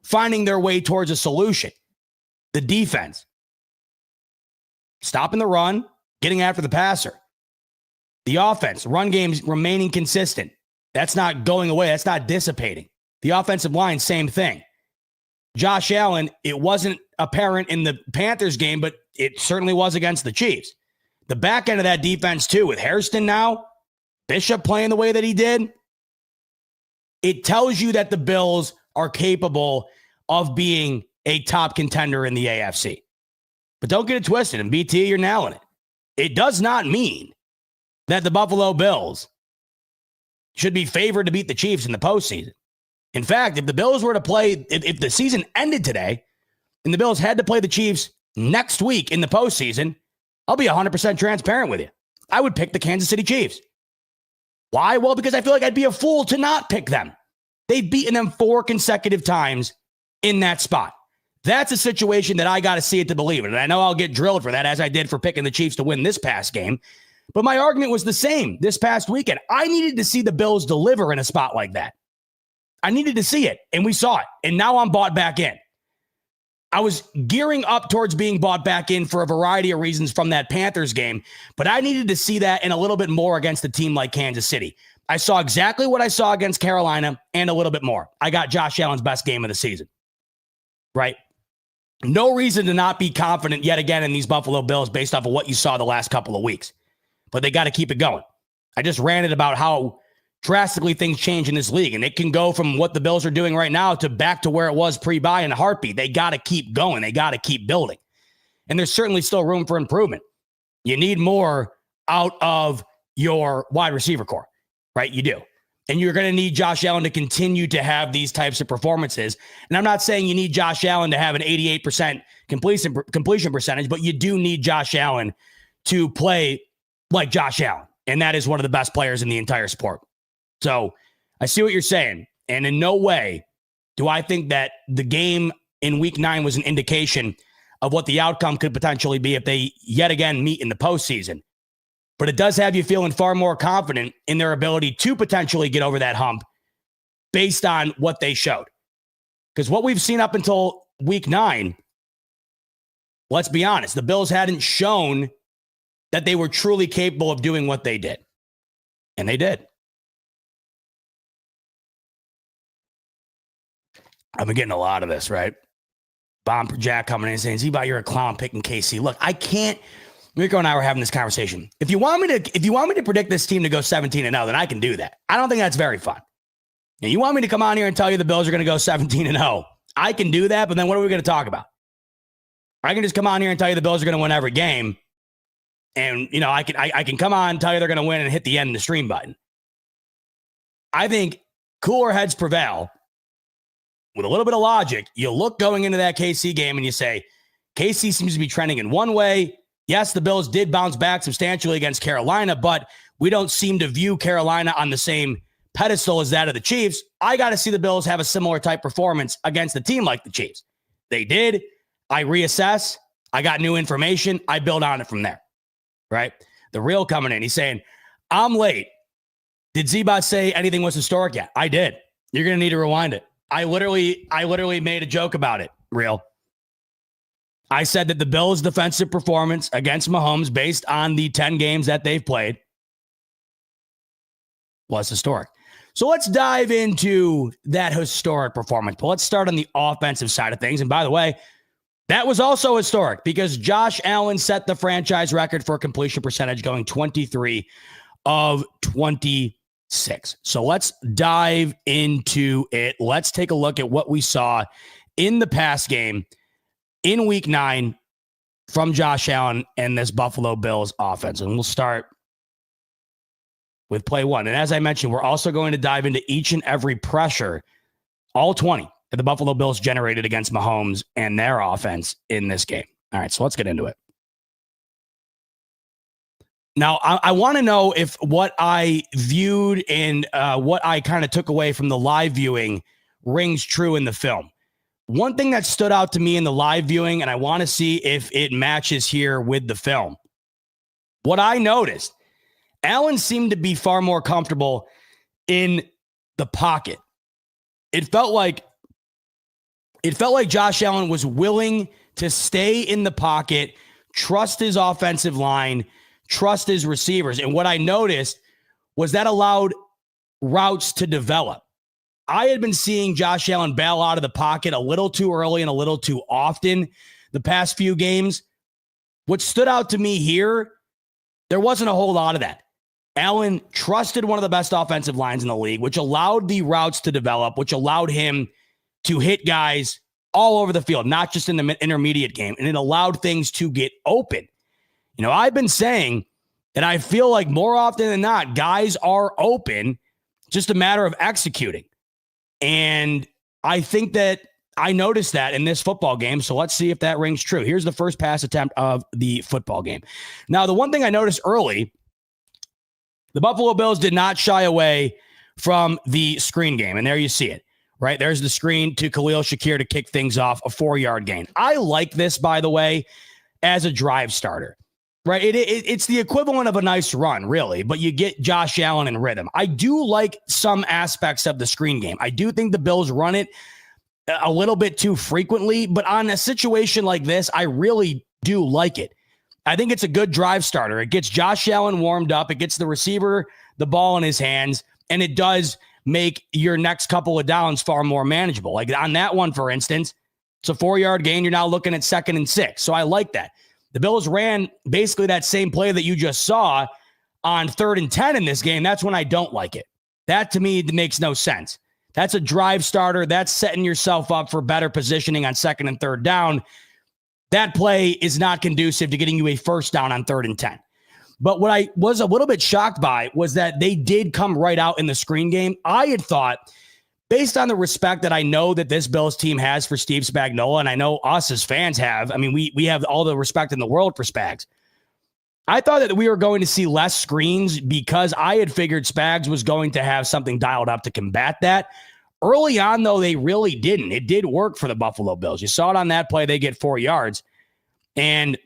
finding their way towards a solution. The defense, stopping the run, getting after the passer. The offense, run games remaining consistent. That's not going away. That's not dissipating. The offensive line, same thing. Josh Allen, it wasn't apparent in the Panthers game, but it certainly was against the Chiefs. The back end of that defense, too, with Hairston now, Bishop playing the way that he did, it tells you that the Bills are capable of being a top contender in the AFC. But don't get it twisted. And BT, you're nailing it. It does not mean that the Buffalo Bills should be favored to beat the Chiefs in the postseason. In fact, if the Bills were to play, if the season ended today and the Bills had to play the Chiefs next week in the postseason, I'll be 100% transparent with you. I would pick the Kansas City Chiefs. Why? Well, because I feel like I'd be a fool to not pick them. They've beaten them 4 consecutive times in that spot. That's a situation that I got to see it to believe it. And I know I'll get drilled for that, as I did for picking the Chiefs to win this past game. But my argument was the same this past weekend. I needed to see the Bills deliver in a spot like that. I needed to see it, and we saw it. And now I'm bought back in. I was gearing up towards being bought back in for a variety of reasons from that Panthers game, but I needed to see that and a little bit more against a team like Kansas City. I saw exactly what I saw against Carolina and a little bit more. I got Josh Allen's best game of the season, right? No reason to not be confident yet again in these Buffalo Bills based off of what you saw the last couple of weeks, but they got to keep it going. I just ranted about how drastically things change in this league, and it can go from what the Bills are doing right now to back to where it was pre-bye in a heartbeat. They got to keep going. They got to keep building. And there's certainly still room for improvement. You need more out of your wide receiver core, right? You do. And you're going to need Josh Allen to continue to have these types of performances. And I'm not saying you need Josh Allen to have an 88% completion percentage, but you do need Josh Allen to play like Josh Allen. And that is one of the best players in the entire sport. So I see what you're saying. And in no way do I think that the game in week 9 was an indication of what the outcome could potentially be if they yet again meet in the postseason. But it does have you feeling far more confident in their ability to potentially get over that hump based on what they showed. Because what we've seen up until week 9, let's be honest, the Bills hadn't shown that they were truly capable of doing what they did. And they did. I've been getting a lot of this, right? Bomb Jack coming in and saying, Z-Bot, you're a clown picking KC. Look, I can't. Mirko and I were having this conversation. If you want me to predict this team to go 17-0, then I can do that. I don't think that's very fun. And you want me to come on here and tell you the Bills are going to go 17-0. I can do that, but then what are we going to talk about? I can just come on here and tell you the Bills are going to win every game. And, you know, I can come on and tell you they're going to win and hit the end of the stream button. I think cooler heads prevail. With a little bit of logic, you look going into that KC game and you say, KC seems to be trending in one way. Yes, the Bills did bounce back substantially against Carolina, but we don't seem to view Carolina on the same pedestal as that of the Chiefs. I got to see the Bills have a similar type performance against a team like the Chiefs. They did. I reassess. I got new information. I build on it from there, right? The real coming in. He's saying, I'm late. Did Z-Bot say anything was historic yet? I did. You're going to need to rewind it. I literally made a joke about it, real. I said that the Bills' defensive performance against Mahomes based on the 10 games that they've played was historic. So let's dive into that historic performance. But let's start on the offensive side of things. And by the way, that was also historic because Josh Allen set the franchise record for completion percentage going 23 of 26. So let's dive into it. Let's take a look at what we saw in the pass game in week 9 from Josh Allen and this Buffalo Bills offense. And we'll start with play 1. And as I mentioned, we're also going to dive into each and every pressure, all 20 that the Buffalo Bills generated against Mahomes and their offense in this game. All right, so let's get into it. Now, I want to know if what I viewed and what I kind of took away from the live viewing rings true in the film. One thing that stood out to me in the live viewing, and I want to see if it matches here with the film. What I noticed, Allen seemed to be far more comfortable in the pocket. It felt like Josh Allen was willing to stay in the pocket, trust his offensive line, trust his receivers. And what I noticed was that allowed routes to develop. I had been seeing Josh Allen bail out of the pocket a little too early and a little too often the past few games. What stood out to me here, there wasn't a whole lot of that. Allen trusted one of the best offensive lines in the league, which allowed the routes to develop, which allowed him to hit guys all over the field, not just in the intermediate game. And it allowed things to get open. You know, I've been saying that I feel like more often than not, guys are open, just a matter of executing. And I think that I noticed that in this football game. So let's see if that rings true. Here's the first pass attempt of the football game. Now, the one thing I noticed early, the Buffalo Bills did not shy away from the screen game. And there you see it, right? There's the screen to Khalil Shakir to kick things off, a 4-yard gain. I like this, by the way, as a drive starter. Right, it's the equivalent of a nice run, really, but you get Josh Allen in rhythm. I do like some aspects of the screen game. I do think the Bills run it a little bit too frequently, but on a situation like this, I really do like it. I think it's a good drive starter. It gets Josh Allen warmed up. It gets the receiver the ball in his hands, and it does make your next couple of downs far more manageable. Like on that one, for instance, it's a 4-yard gain. You're now looking at 2nd and 6. So I like that. The Bills ran basically that same play that you just saw on 3rd and 10 in this game. That's when I don't like it. That to me makes no sense. That's a drive starter. That's setting yourself up for better positioning on 2nd and 3rd down. That play is not conducive to getting you a first down on 3rd and 10. But what I was a little bit shocked by was that they did come right out in the screen game. I had thought, based on the respect that I know that this Bills team has for Steve Spagnuolo, and I know us as fans have, I mean, we have all the respect in the world for Spags. I thought that we were going to see less screens because I had figured Spags was going to have something dialed up to combat that. Early on, though, they really didn't. It did work for the Buffalo Bills. You saw it on that play. They get 4 yards, and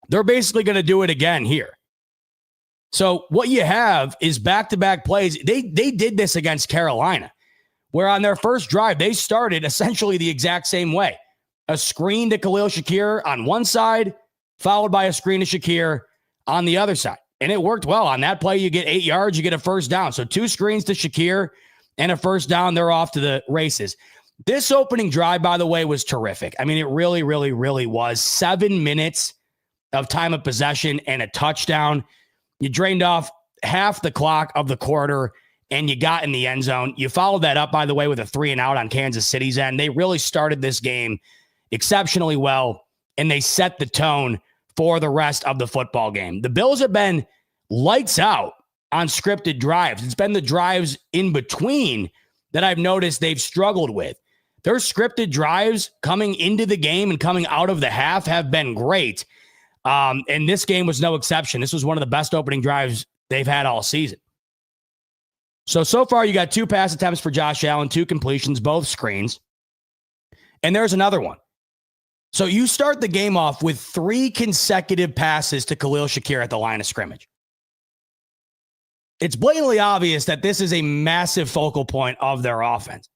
they're basically going to do it again here. So what you have is back-to-back plays. They did this against Carolina, where on their first drive, they started essentially the exact same way. A screen to Khalil Shakir on one side, followed by a screen to Shakir on the other side. And it worked well. On that play, you get 8 yards, you get a first down. So 2 screens to Shakir and a first down. They're off to the races. This opening drive, by the way, was terrific. I mean, it really, really, really was. 7 minutes of time of possession and a touchdown. You drained off half the clock of the quarter, and you got in the end zone. You followed that up, by the way, with a 3-and-out on Kansas City's end. They really started this game exceptionally well, and they set the tone for the rest of the football game. The Bills have been lights out on scripted drives. It's been the drives in between that I've noticed they've struggled with. Their scripted drives coming into the game and coming out of the half have been great. And this game was no exception. This was one of the best opening drives they've had all season. So far you got 2 pass attempts for Josh Allen, 2 completions, both screens. And there's another one. So you start the game off with 3 consecutive passes to Khalil Shakir at the line of scrimmage. It's blatantly obvious that this is a massive focal point of their offense.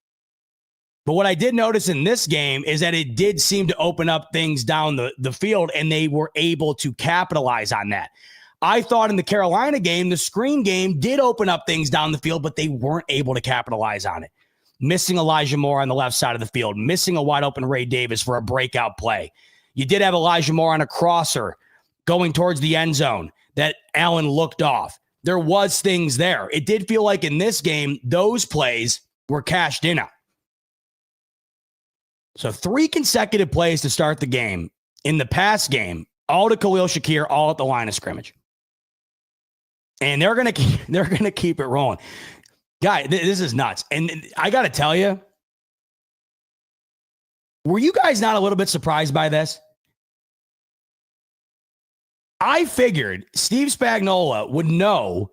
But what I did notice in this game is that it did seem to open up things down the field, and they were able to capitalize on that. I thought in the Carolina game, the screen game did open up things down the field, but they weren't able to capitalize on it. Missing Elijah Moore on the left side of the field, missing a wide open Ray Davis for a breakout play. You did have Elijah Moore on a crosser going towards the end zone that Allen looked off. There was things there. It did feel like in this game, those plays were cashed in on. So 3 consecutive plays to start the game in the pass game, all to Khalil Shakir, all at the line of scrimmage. And they're gonna keep it rolling. Guy, this is nuts. And I got to tell you, were you guys not a little bit surprised by this? I figured Steve Spagnuolo would know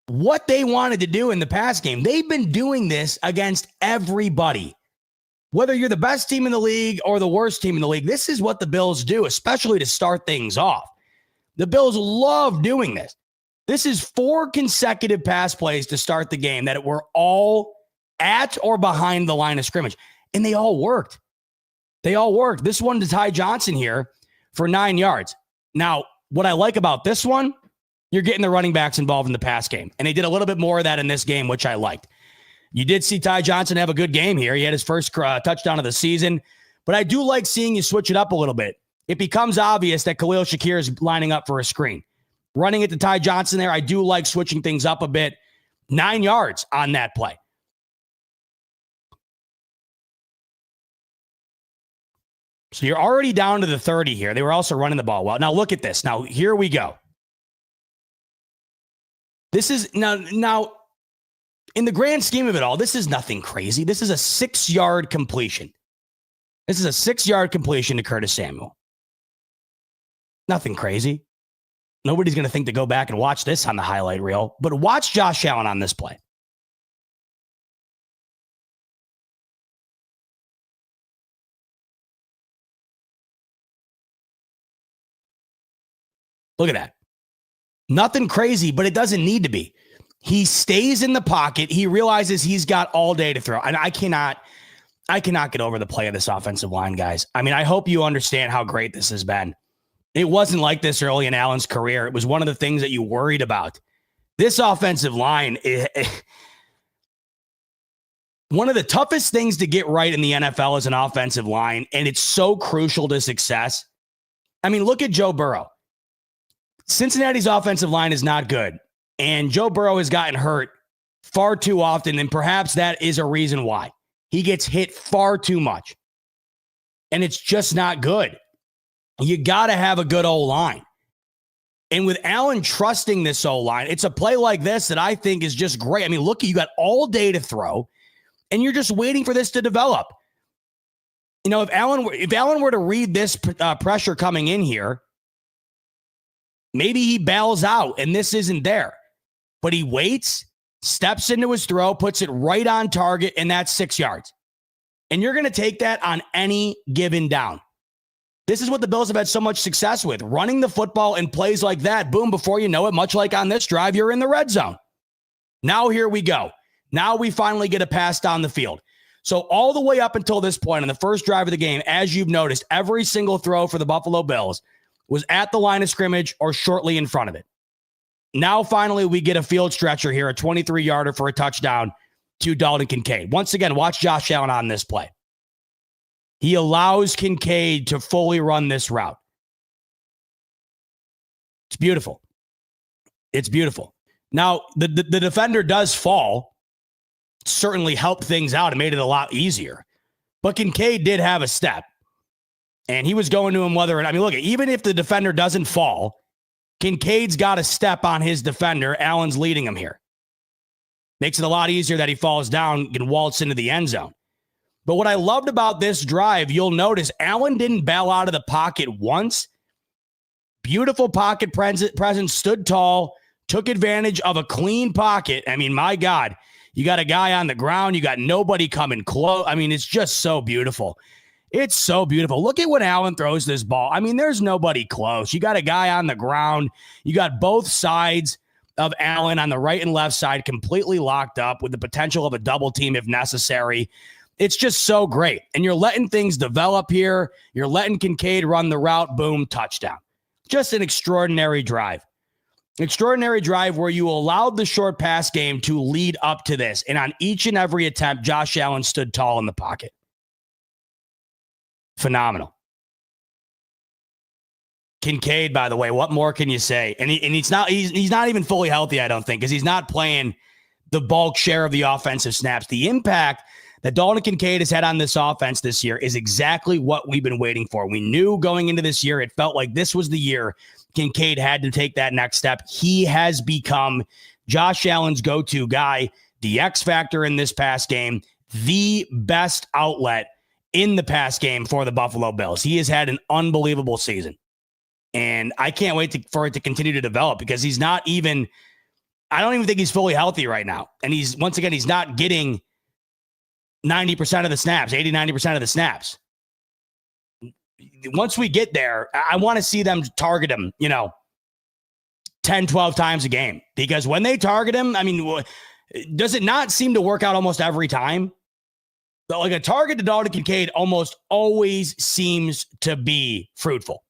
what they wanted to do in the pass game. They've been doing this against everybody. Whether you're the best team in the league or the worst team in the league, this is what the Bills do, especially to start things off. The Bills love doing this. This is 4 consecutive pass plays to start the game that were all at or behind the line of scrimmage, and they all worked. They all worked. This one to Ty Johnson here for 9 yards. Now, what I like about this one, you're getting the running backs involved in the pass game, and they did a little bit more of that in this game, which I liked. You did see Ty Johnson have a good game here. He had his first touchdown of the season. But I do like seeing you switch it up a little bit. It becomes obvious that Khalil Shakir is lining up for a screen. Running it to Ty Johnson there, I do like switching things up a bit. 9 yards on that play. So you're already down to the 30 here. They were also running the ball well. Now look at this. Now here we go. This is now in the grand scheme of it all, this is nothing crazy. This is a 6-yard completion. This is a 6-yard completion to Curtis Samuel. Nothing crazy. Nobody's going to think to go back and watch this on the highlight reel, but watch Josh Allen on this play. Look at that. Nothing crazy, but it doesn't need to be. He stays in the pocket. He realizes he's got all day to throw. And I cannot get over the play of this offensive line, guys. I mean, I hope you understand how great this has been. It wasn't like this early in Allen's career. It was one of the things that you worried about. This offensive line, one of the toughest things to get right in the NFL is an offensive line, and it's so crucial to success. I mean, look at Joe Burrow. Cincinnati's offensive line is not good. And Joe Burrow has gotten hurt far too often, and perhaps that is a reason why. He gets hit far too much. And it's just not good. You got to have a good O-line. And with Allen trusting this O-line, it's a play like this that I think is just great. I mean, look, you got all day to throw, and you're just waiting for this to develop. You know, if Allen were to read this pressure coming in here, Maybe he bails out and this isn't there. But he waits, steps into his throw, puts it right on target, and that's 6 yards. And you're going to take that on any given down. This is what the Bills have had so much success with, running the football in plays like that. Boom, before you know it, much like on this drive, you're in the red zone. Now here we go. Now we finally get a pass down the field. So all the way up until this point in the first drive of the game, as you've noticed, every single throw for the Buffalo Bills was at the line of scrimmage or shortly in front of it. Now, finally, we get a field stretcher here, a 23-yarder for a touchdown to Dalton Kincaid. Once again, watch Josh Allen on this play. He allows Kincaid to fully run this route. It's beautiful. It's beautiful. Now, the defender does fall. Certainly helped things out and made it a lot easier. But Kincaid did have a step. And he was going to him look, even if the defender doesn't fall, Kincaid's got a step on his defender. Allen's leading him here. Makes it a lot easier that he falls down and waltz into the end zone. But what I loved about this drive, you'll notice Allen didn't bail out of the pocket once. Beautiful pocket presence, stood tall, took advantage of a clean pocket. I mean, my God, you got a guy on the ground. You got nobody coming close. I mean, it's just so beautiful. It's so beautiful. Look at when Allen throws this ball. I mean, there's nobody close. You got a guy on the ground. You got both sides of Allen on the right and left side completely locked up with the potential of a double team if necessary. It's just so great. And you're letting things develop here. You're letting Kincaid run the route. Boom, touchdown. Just an extraordinary drive. Extraordinary drive where you allowed the short pass game to lead up to this. And on each and every attempt, Josh Allen stood tall in the pocket. Phenomenal. Kincaid, by the way, what more can you say? And he's not even fully healthy, I don't think, because he's not playing the bulk share of the offensive snaps. The impact that Dalton Kincaid has had on this offense this year is exactly what we've been waiting for. We knew going into this year, it felt like this was the year Kincaid had to take that next step. He has become Josh Allen's go-to guy, the X factor in this pass game, the best outlet in the pass game for the Buffalo Bills. He has had an unbelievable season. And I can't wait for it to continue to develop because he's not even, I don't even think he's fully healthy right now. And he's not getting 90% of the snaps, 80, 90% of the snaps. Once we get there, I want to see them target him, 10, 12 times a game. Because when they target him, I mean, does it not seem to work out almost every time? Like a target to Dalton Kincaid almost always seems to be fruitful.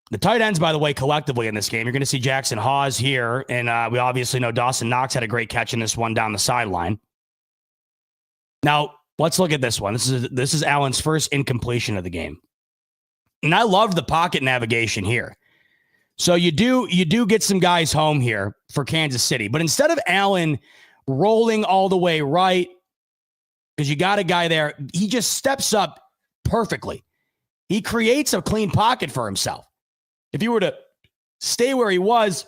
The tight ends, by the way, collectively in this game, you're going to see Jackson Hawes here. And we obviously know Dawson Knox had a great catch in this one down the sideline. Now, let's look at this one. This is Allen's first incompletion of the game. And I loved the pocket navigation here. So you do get some guys home here for Kansas City. But instead of Allen rolling all the way right, because you got a guy there, he just steps up perfectly. He creates a clean pocket for himself. If he were to stay where he was,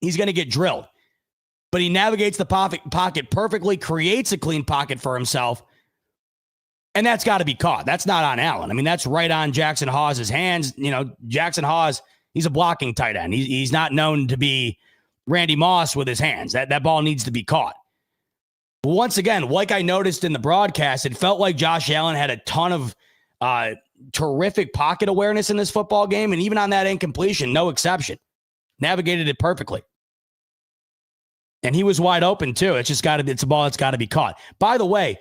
he's going to get drilled. But he navigates the pocket perfectly, creates a clean pocket for himself, and that's got to be caught. That's not on Allen. I mean, that's right on Jackson Hawes' hands. Jackson Hawes, he's a blocking tight end. He's not known to be Randy Moss with his hands. That ball needs to be caught. But once again, like I noticed in the broadcast, it felt like Josh Allen had a ton of terrific pocket awareness in this football game. And even on that incompletion, no exception. Navigated it perfectly. And he was wide open too. It's a ball that's got to be caught. By the way,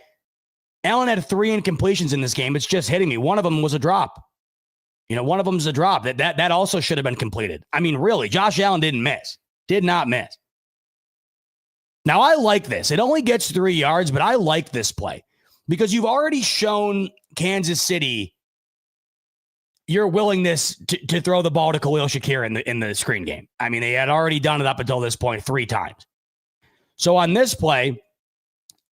Allen had 3 incompletions in this game. It's just hitting me. One of them was a drop. One of them's a drop. That also should have been completed. I mean, really, Josh Allen didn't miss. Did not miss. Now, I like this. It only gets 3 yards, but I like this play because you've already shown Kansas City your willingness to throw the ball to Khalil Shakir in the screen game. I mean, they had already done it up until this point 3 times. So on this play,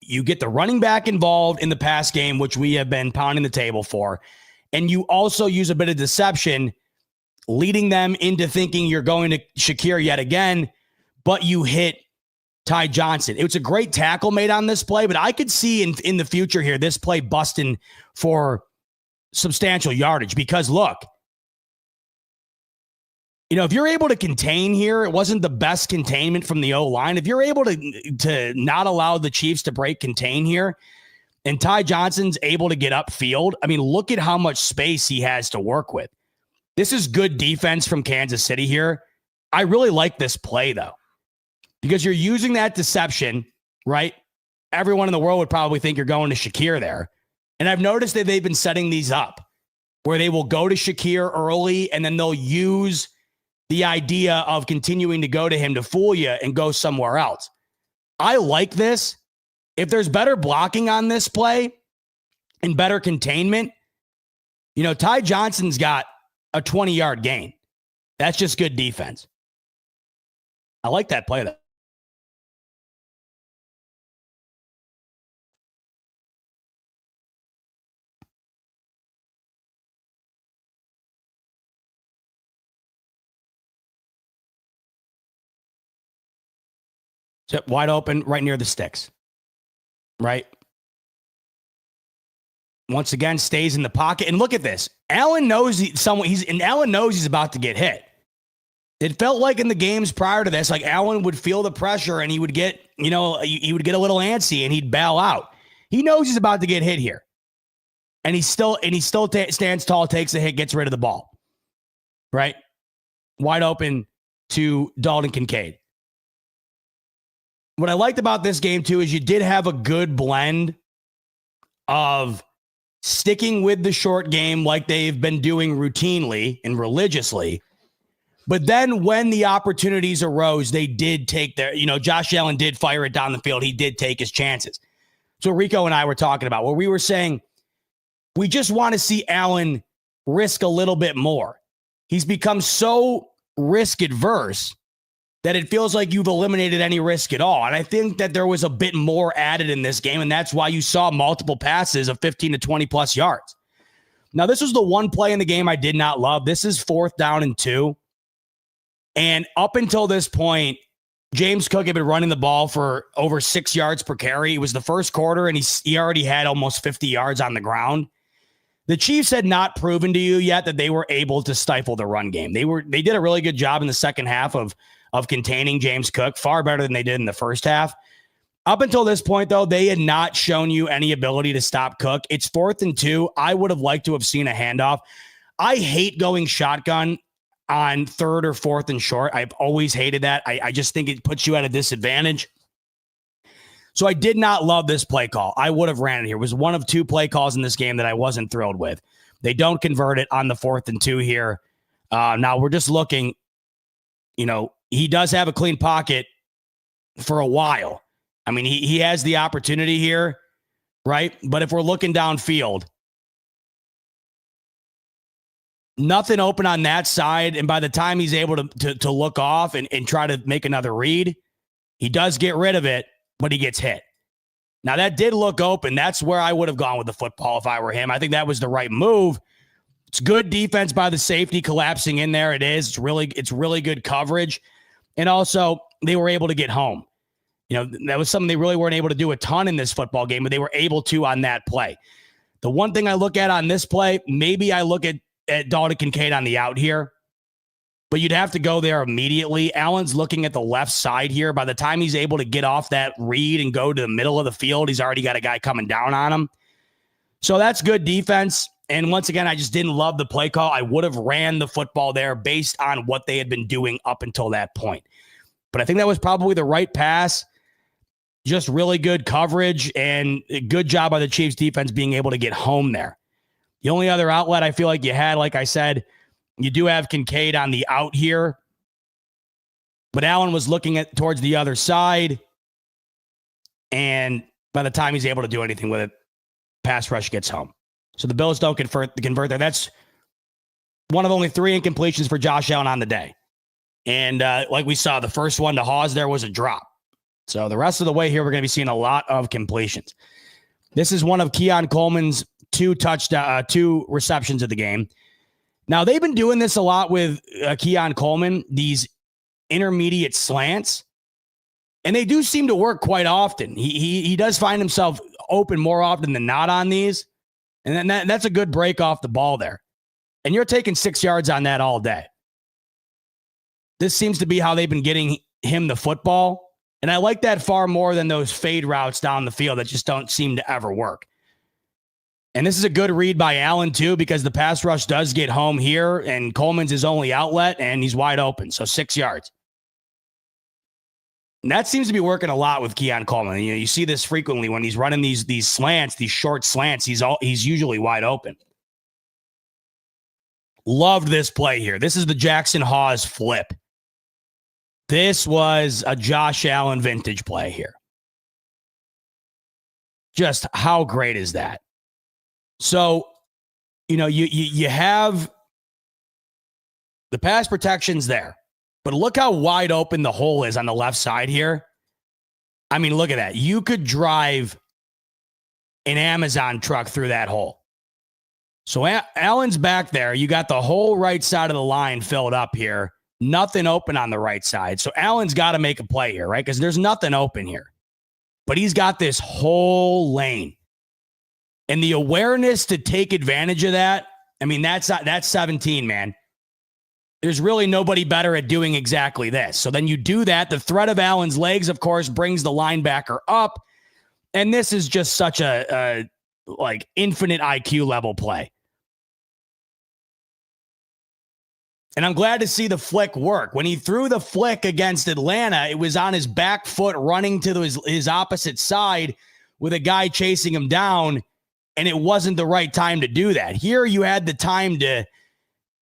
you get the running back involved in the pass game, which we have been pounding the table for. And you also use a bit of deception, leading them into thinking you're going to Shakir yet again, but you hit Ty Johnson. It was a great tackle made on this play, but I could see in the future here, this play busting for substantial yardage because look, if you're able to contain here, it wasn't the best containment from the O-line. If you're able to not allow the Chiefs to break contain here, and Ty Johnson's able to get upfield, I mean, look at how much space he has to work with. This is good defense from Kansas City here. I really like this play, though, because you're using that deception, right? Everyone in the world would probably think you're going to Shakir there. And I've noticed that they've been setting these up where they will go to Shakir early and then they'll use the idea of continuing to go to him to fool you and go somewhere else. I like this. If there's better blocking on this play and better containment, Ty Johnson's got a 20-yard gain. That's just good defense. I like that play, though. So wide open right near the sticks. Right? Once again, stays in the pocket. And look at this. Allen knows Allen knows he's about to get hit. It felt like in the games prior to this, like Allen would feel the pressure and he would get, he would get a little antsy and he'd bail out. He knows he's about to get hit here. And he still stands tall, takes a hit, gets rid of the ball. Right? Wide open to Dalton Kincaid. What I liked about this game, too, is you did have a good blend of sticking with the short game like they've been doing routinely and religiously. But then when the opportunities arose, they did take their, Josh Allen did fire it down the field. He did take his chances. So Rico and I were talking about where we were saying, we just want to see Allen risk a little bit more. He's become so risk adverse that it feels like you've eliminated any risk at all. And I think that there was a bit more added in this game, and that's why you saw multiple passes of 15 to 20 plus yards. Now, this was the one play in the game I did not love. This is 4th down and 2. And up until this point, James Cook had been running the ball for over 6 yards per carry. It was the first quarter, and he already had almost 50 yards on the ground. The Chiefs had not proven to you yet that they were able to stifle the run game. They did a really good job in the second half of containing James Cook, far better than they did in the first half. Up until this point, though, they had not shown you any ability to stop Cook. It's 4th and 2. I would have liked to have seen a handoff. I hate going shotgun on 3rd or 4th and short. I've always hated that. I just think it puts you at a disadvantage. So I did not love this play call. I would have ran it here. It was one of 2 play calls in this game that I wasn't thrilled with. They don't convert it on the 4th and 2 here. Now we're just looking, he does have a clean pocket for a while. I mean, he has the opportunity here, right? But if we're looking downfield, nothing open on that side. And by the time he's able to look off and try to make another read, he does get rid of it, but he gets hit. Now, that did look open. That's where I would have gone with the football if I were him. I think that was the right move. It's good defense by the safety collapsing in there. It is. It's really good coverage. And also, they were able to get home. That was something they really weren't able to do a ton in this football game, but they were able to on that play. The one thing I look at on this play, maybe I look at Dalton Kincaid on the out here, but you'd have to go there immediately. Allen's looking at the left side here. By the time he's able to get off that read and go to the middle of the field, he's already got a guy coming down on him. So that's good defense. And once again, I just didn't love the play call. I would have ran the football there based on what they had been doing up until that point. But I think that was probably the right pass. Just really good coverage and a good job by the Chiefs defense being able to get home there. The only other outlet I feel like you had, like I said, you do have Kincaid on the out here. But Allen was looking towards the other side. And by the time he's able to do anything with it, pass rush gets home. So the Bills don't convert there. That's one of only 3 incompletions for Josh Allen on the day. And like we saw, the first one to Hawes there was a drop. So the rest of the way here, we're going to be seeing a lot of completions. This is one of Keon Coleman's 2 receptions of the game. Now, they've been doing this a lot with Keon Coleman, these intermediate slants, and they do seem to work quite often. He does find himself open more often than not on these. And then that's a good break off the ball there. And you're taking 6 yards on that all day. This seems to be how they've been getting him the football. And I like that far more than those fade routes down the field that just don't seem to ever work. And this is a good read by Allen, too, because the pass rush does get home here, and Coleman's his only outlet, and he's wide open, so 6 yards. And that seems to be working a lot with Keon Coleman. You see this frequently when he's running these slants, these short slants. He's usually wide open. Loved this play here. This is the Jackson Hawes flip. This was a Josh Allen vintage play here. Just how great is that? So, you have the pass protections there, but look how wide open the hole is on the left side here. I mean, look at that. You could drive an Amazon truck through that hole. So Allen's back there. You got the whole right side of the line filled up here. Nothing open on the right side. So Allen's got to make a play here, right? Because there's nothing open here. But he's got this whole lane. And the awareness to take advantage of that, I mean, that's 17, man. There's really nobody better at doing exactly this. So then you do that. The threat of Allen's legs, of course, brings the linebacker up. And this is just such a infinite IQ level play. And I'm glad to see the flick work. When he threw the flick against Atlanta, it was on his back foot running to his opposite side with a guy chasing him down. And it wasn't the right time to do that. Here you had the time to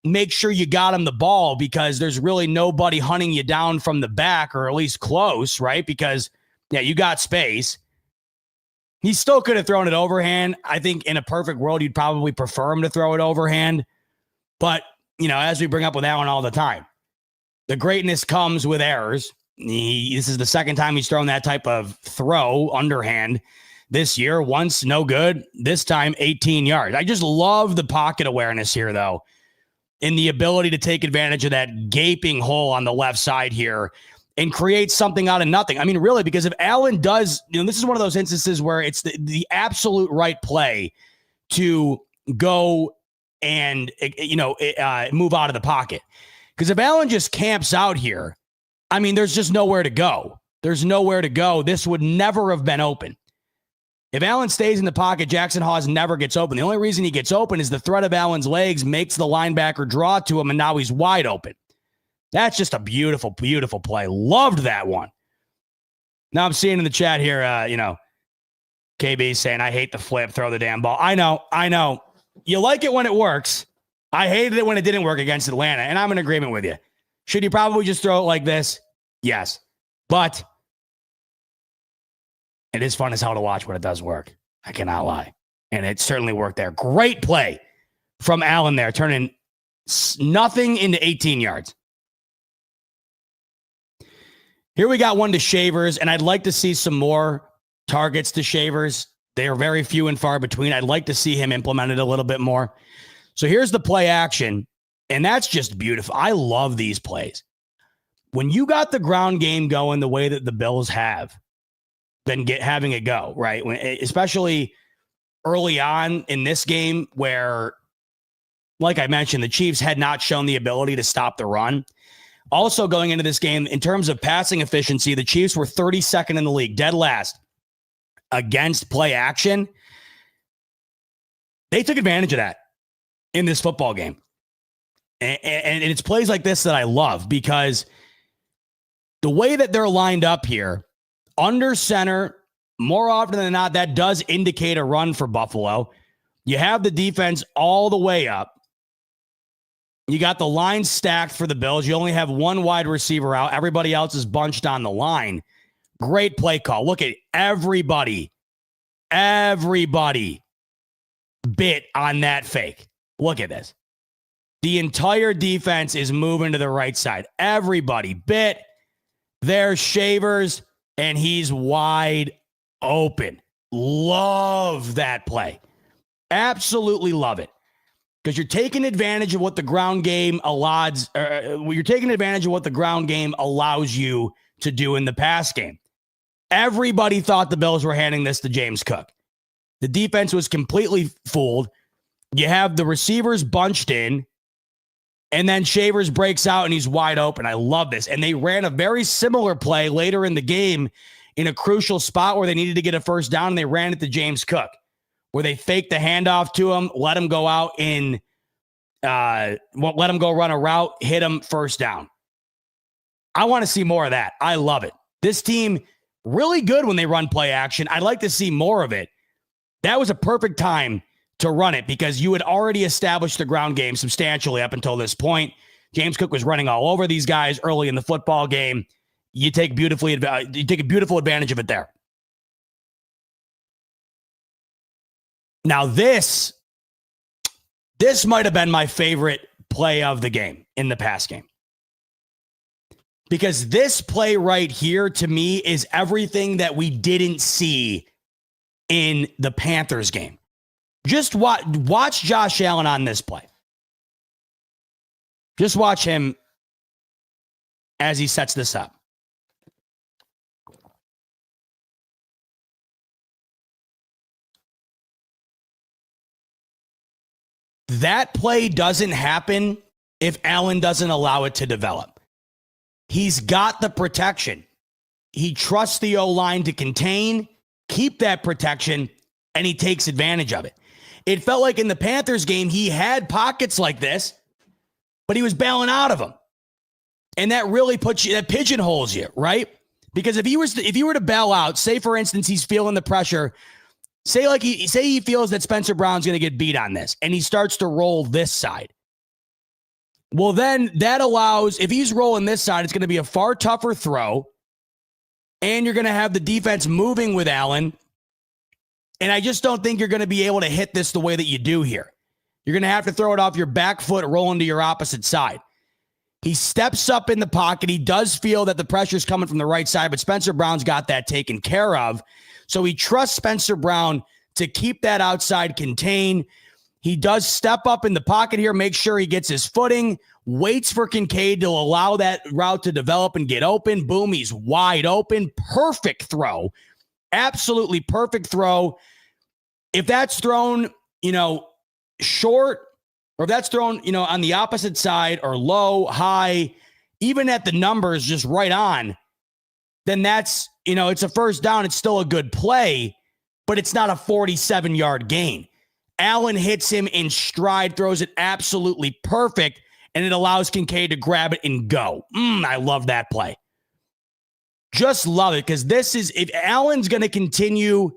make sure you got him the ball because there's really nobody hunting you down from the back, or at least close, right? Because, you got space. He still could have thrown it overhand. I think in a perfect world, you'd probably prefer him to throw it overhand. But, as we bring up with Allen all the time, the greatness comes with errors. This is the second time he's thrown that type of throw underhand this year. Once, no good. This time, 18 yards. I just love the pocket awareness here, though, and the ability to take advantage of that gaping hole on the left side here and create something out of nothing. I mean, really, because if Allen does, this is one of those instances where it's the absolute right play to go and, move out of the pocket. Because if Allen just camps out here, I mean, there's just nowhere to go. There's nowhere to go. This would never have been open. If Allen stays in the pocket, Jackson Hawes never gets open. The only reason he gets open is the threat of Allen's legs makes the linebacker draw to him, and now he's wide open. That's just a beautiful, beautiful play. Loved that one. Now I'm seeing in the chat here, KB saying, I hate the flip, throw the damn ball. I know. You like it when it works. I hated it when it didn't work against Atlanta, and I'm in agreement with you. Should you probably just throw it like this? Yes. But it is fun as hell to watch when it does work. I cannot lie. And it certainly worked there. Great play from Allen there, turning nothing into 18 yards. Here we got one to Shavers, and I'd like to see some more targets to Shavers. They are very few and far between. I'd like to see him implemented a little bit more. So here's the play action, and that's just beautiful. I love these plays. When you got the ground game going the way that the Bills have been having it go, right? Especially early on in this game where, like I mentioned, the Chiefs had not shown the ability to stop the run. Also going into this game, in terms of passing efficiency, the Chiefs were 32nd in the league, dead last against play action. They took advantage of that in this football game. And it's plays like this that I love, because the way that they're lined up here, under center, more often than not, that does indicate a run for Buffalo. You have the defense all the way up. You got the line stacked for the Bills. You only have one wide receiver out. Everybody else is bunched on the line. Great play call. Look at everybody bit on that fake. Look at this. The entire defense is moving to the right side. Everybody bit. There's Shavers, and he's wide open. Love that play. Absolutely love it. Because you're taking advantage of what the ground game allows. You're taking advantage of what the ground game allows you to do in the pass game. Everybody thought the Bills were handing this to James Cook. The defense was completely fooled. You have the receivers bunched in, And then Shavers breaks out and he's wide open. I love this. And they ran a very similar play later in the game in a crucial spot where they needed to get a first down, and they ran it to James Cook, where they faked the handoff to him, let him go out in, let him go run a route, hit him, first down. I want to see more of that. I love it. This team, really good when they run play action. I'd like to see more of it. That was a perfect time to run it because you had already established the ground game substantially up until this point. James Cook was running all over these guys early in the football game. You take a beautiful advantage of it there. Now this might have been my favorite play of the game in the pass game. Because this play right here, to me, is everything that we didn't see in the Panthers game. Just watch Josh Allen on this play. Just watch him as he sets this up. That play doesn't happen if Allen doesn't allow it to develop. He's got the protection. He trusts the O-line to contain, keep that protection, and he takes advantage of it. It felt like in the Panthers game, he had pockets like this, but he was bailing out of them. And that really that pigeonholes you, right? Because if you were to bail out, say for instance, he's feeling the pressure, say he feels that Spencer Brown's going to get beat on this, and he starts to roll this side. Well, then that allows, if he's rolling this side, it's going to be a far tougher throw, and you're going to have the defense moving with Allen. And I just don't think you're going to be able to hit this the way that you do here. You're going to have to throw it off your back foot, rolling to your opposite side. He steps up in the pocket. He does feel that the pressure's coming from the right side, but Spencer Brown's got that taken care of. So he trusts Spencer Brown to keep that outside contained. He does step up in the pocket here, make sure he gets his footing, waits for Kincaid to allow that route to develop and get open. Boom, he's wide open. Perfect throw. Absolutely perfect throw. If that's thrown, short, or if that's thrown, on the opposite side or low, high, even at the numbers just right on, then that's, it's a first down. It's still a good play, but it's not a 47-yard gain. Allen hits him in stride, throws it absolutely perfect, and it allows Kincaid to grab it and go. I love that play. Just love it, because if Allen's going to continue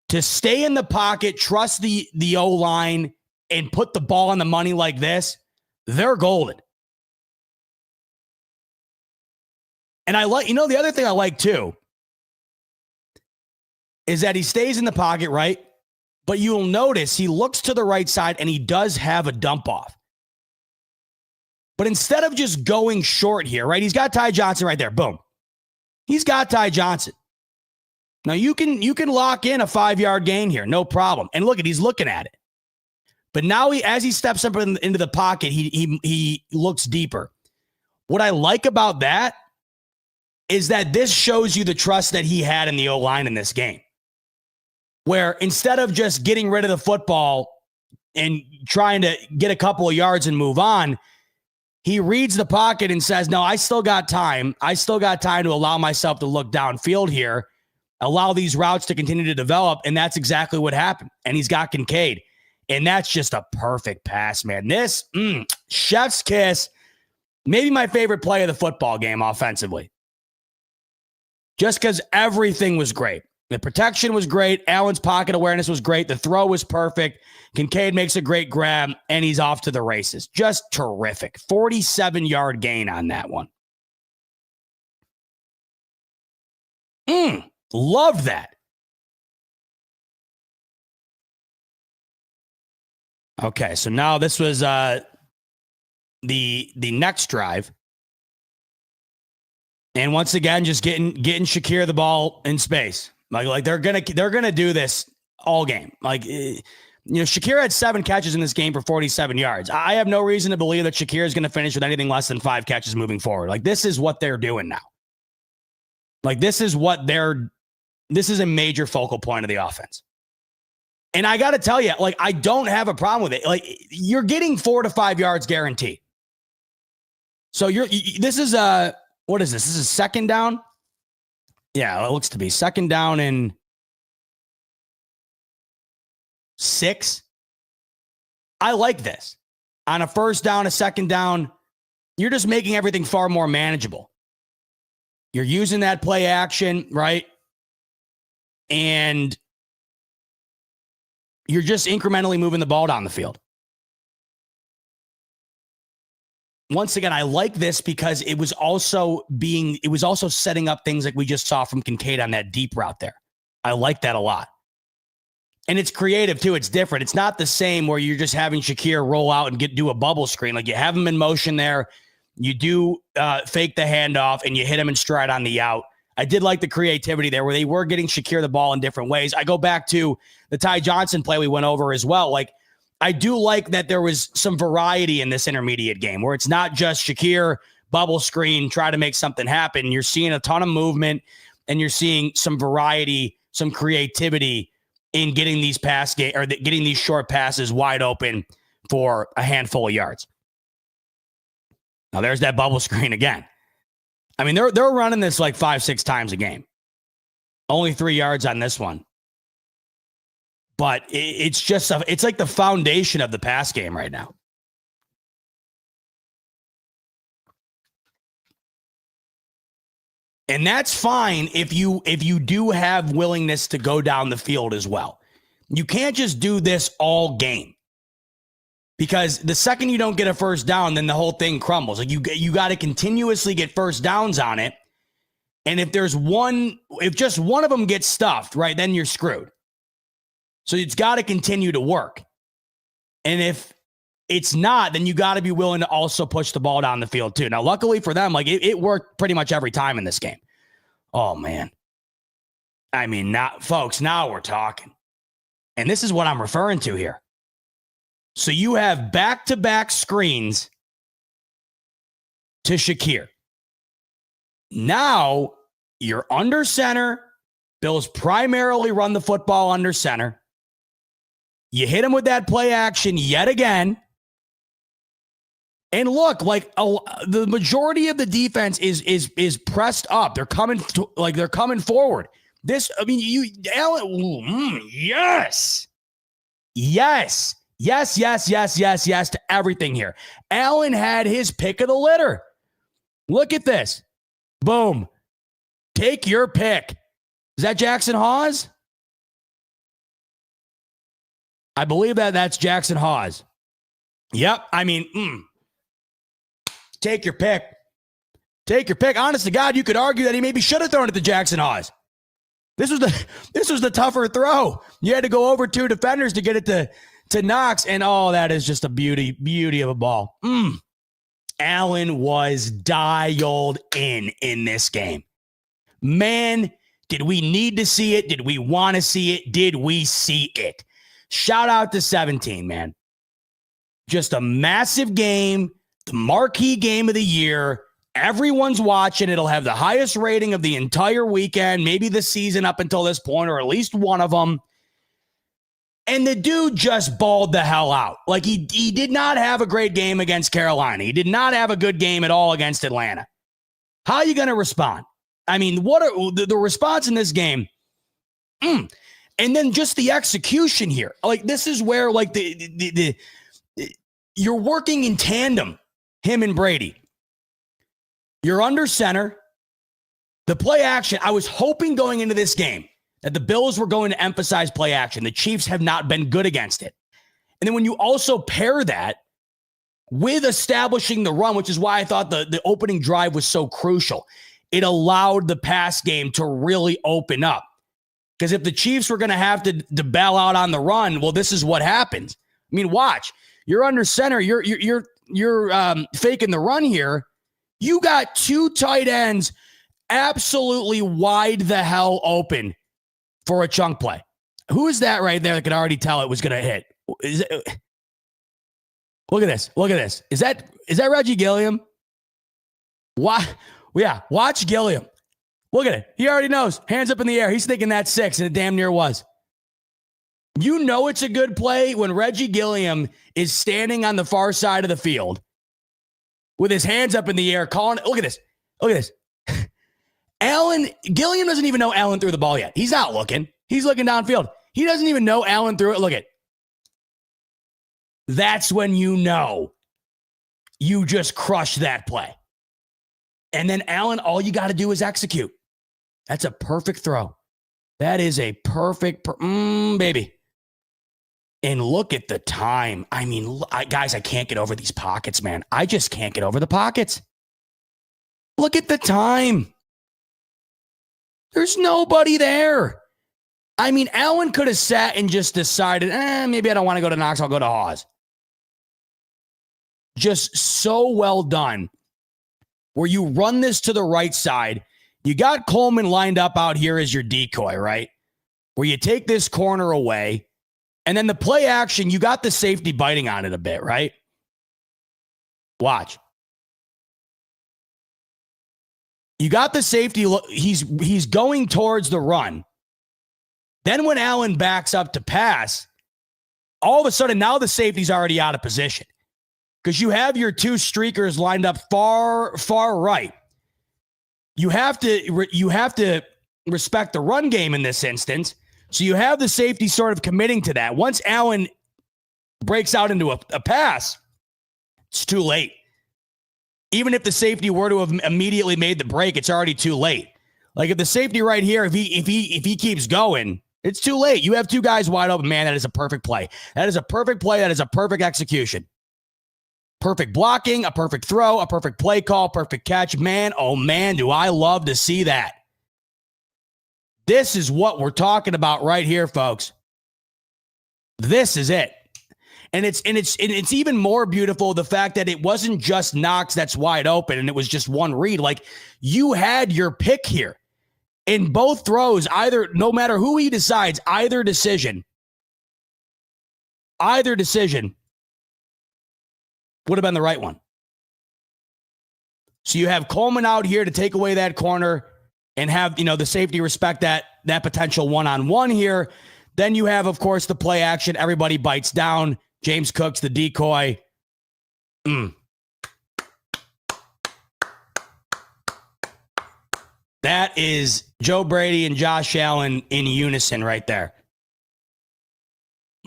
to stay in the pocket, trust the O-line, and put the ball on the money like this, they're golden. And I like, the other thing I like too is that he stays in the pocket, right? But you'll notice he looks to the right side and he does have a dump off. But instead of just going short here, right? He's got Ty Johnson right there. Boom. He's got Ty Johnson. Now you can lock in a 5-yard gain here. No problem. And look he's looking at it. But now as he steps up into the pocket, he looks deeper. What I like about that is that this shows you the trust that he had in the O-line in this game. Where instead of just getting rid of the football and trying to get a couple of yards and move on, he reads the pocket and says, no, I still got time. I still got time to allow myself to look downfield here, allow these routes to continue to develop, and that's exactly what happened. And he's got Kincaid. And that's just a perfect pass, man. This, chef's kiss, maybe my favorite play of the football game offensively. Just because everything was great. The protection was great. Allen's pocket awareness was great. The throw was perfect. Kincaid makes a great grab, and he's off to the races. Just terrific. 47-yard gain on that one. Love that. Okay, so now this was the next drive. And once again, just getting Shakir the ball in space. Like they're gonna do this all game. Shakir had 7 catches in this game for 47 yards. I have no reason to believe that Shakir is going to finish with anything less than 5 catches moving forward. This is what they're doing now. This is a major focal point of the offense. And I got to tell you, like, I don't have a problem with it. Like, you're getting 4 to 5 yards guaranteed. So this is what is this? This is second down. Yeah, it looks to be second down and 6. I like this. On a first down, a second down, you're just making everything far more manageable. You're using that play action, right? And you're just incrementally moving the ball down the field. Once again, I like this because it was also setting up things like we just saw from Kincaid on that deep route there. I like that a lot. And it's creative too. It's different. It's not the same where you're just having Shakir roll out and do a bubble screen. Like, you have him in motion there. You do fake the handoff and you hit him in stride on the out. I did like the creativity there where they were getting Shakir the ball in different ways. I go back to the Ty Johnson play we went over as well. Like, I do like that there was some variety in this intermediate game where it's not just Shakir, bubble screen, try to make something happen. You're seeing a ton of movement and you're seeing some variety, some creativity in getting these getting these short passes wide open for a handful of yards. Now there's that bubble screen again. I mean, they're running this like 5-6 times a game. Only 3 yards on this one. But it's like the foundation of the pass game right now. And that's fine if you do have willingness to go down the field as well. You can't just do this all game. Because the second you don't get a first down, then the whole thing crumbles. Like, you got to continuously get first downs on it. And if just one of them gets stuffed, right, then you're screwed. So it's got to continue to work. And if it's not, then you got to be willing to also push the ball down the field too. Now, luckily for them, like it worked pretty much every time in this game. Oh, man. I mean, now we're talking. And this is what I'm referring to here. So you have back-to-back screens to Shakir. Now you're under center. Bills primarily run the football under center. You hit him with that play action yet again. And look, like the majority of the defense is pressed up. They're coming forward. This, I mean, Allen, yes. Yes to everything here. Allen had his pick of the litter. Look at this. Boom. Take your pick. Is that Jackson Hawes? I believe that's Jackson Hawes. Yep. I mean, take your pick. Take your pick. Honest to God, you could argue that he maybe should have thrown it to Jackson Hawes. This was the tougher throw. You had to go over 2 defenders to get it to Knox, and that is just a beauty of a ball. Allen was dialed in this game. Man, did we need to see it? Did we want to see it? Did we see it? Shout out to 17, man. Just a massive game, the marquee game of the year. Everyone's watching. It'll have the highest rating of the entire weekend, maybe the season up until this point, or at least one of them. And the dude just balled the hell out. Like, he did not have a great game against Carolina. He did not have a good game at all against Atlanta. How are you going to respond? I mean, what are the response in this game? And then just the execution here. Like, this is where, like, you're working in tandem, him and Brady. You're under center. The play action, I was hoping going into this game that the Bills were going to emphasize play action. The Chiefs have not been good against it. And then when you also pair that with establishing the run, which is why I thought the opening drive was so crucial, it allowed the pass game to really open up. Because if the Chiefs were going to have to bail out on the run, well, this is what happens. I mean, watch. You're under center. You're faking the run here. You got 2 tight ends absolutely wide the hell open for a chunk play. Who is that right there that could already tell it was going to hit? Look at this. Look at this. Is that Reggie Gilliam? Why? Yeah, watch Gilliam. Look at it. He already knows. Hands up in the air. He's thinking that's 6, and it damn near was. You know it's a good play when Reggie Gilliam is standing on the far side of the field with his hands up in the air, calling. Look at this. Look at this. Gilliam doesn't even know Allen threw the ball yet. He's not looking. He's looking downfield. He doesn't even know Allen threw it. Look at. That's when you know you just crushed that play. And then Allen, all you got to do is execute. That's a perfect throw. That is a perfect, baby. And look at the time. I mean, guys, I can't get over these pockets, man. I just can't get over the pockets. Look at the time. There's nobody there. I mean, Allen could have sat and just decided, maybe I don't want to go to Knox. I'll go to Hawes. Just so well done. Where you run this to the right side. You got Coleman lined up out here as your decoy, right? Where you take this corner away. And then the play action, you got the safety biting on it a bit, right? Watch. You got the safety. He's going towards the run. Then when Allen backs up to pass, all of a sudden now the safety's already out of position. Because you have your two streakers lined up far, far right. You have to respect the run game in this instance. So you have the safety sort of committing to that. Once Allen breaks out into a pass, it's too late. Even if the safety were to have immediately made the break, it's already too late. Like if the safety right here, if he keeps going, it's too late. You have two guys wide open. Man, that is a perfect play. That is a perfect play. That is a perfect execution. Perfect blocking, a perfect throw, a perfect play call, perfect catch. Man, oh man, do I love to see that. This is what we're talking about right here, folks. This is it. And it's even more beautiful the fact that it wasn't just Knox that's wide open and it was just one read. Like you had your pick here. In both throws, either no matter who he decides, either decision would have been the right one. So you have Coleman out here to take away that corner and have, the safety respect that potential one-on-one here. Then you have, of course, the play action. Everybody bites down. James Cook's the decoy. That is Joe Brady and Josh Allen in unison right there.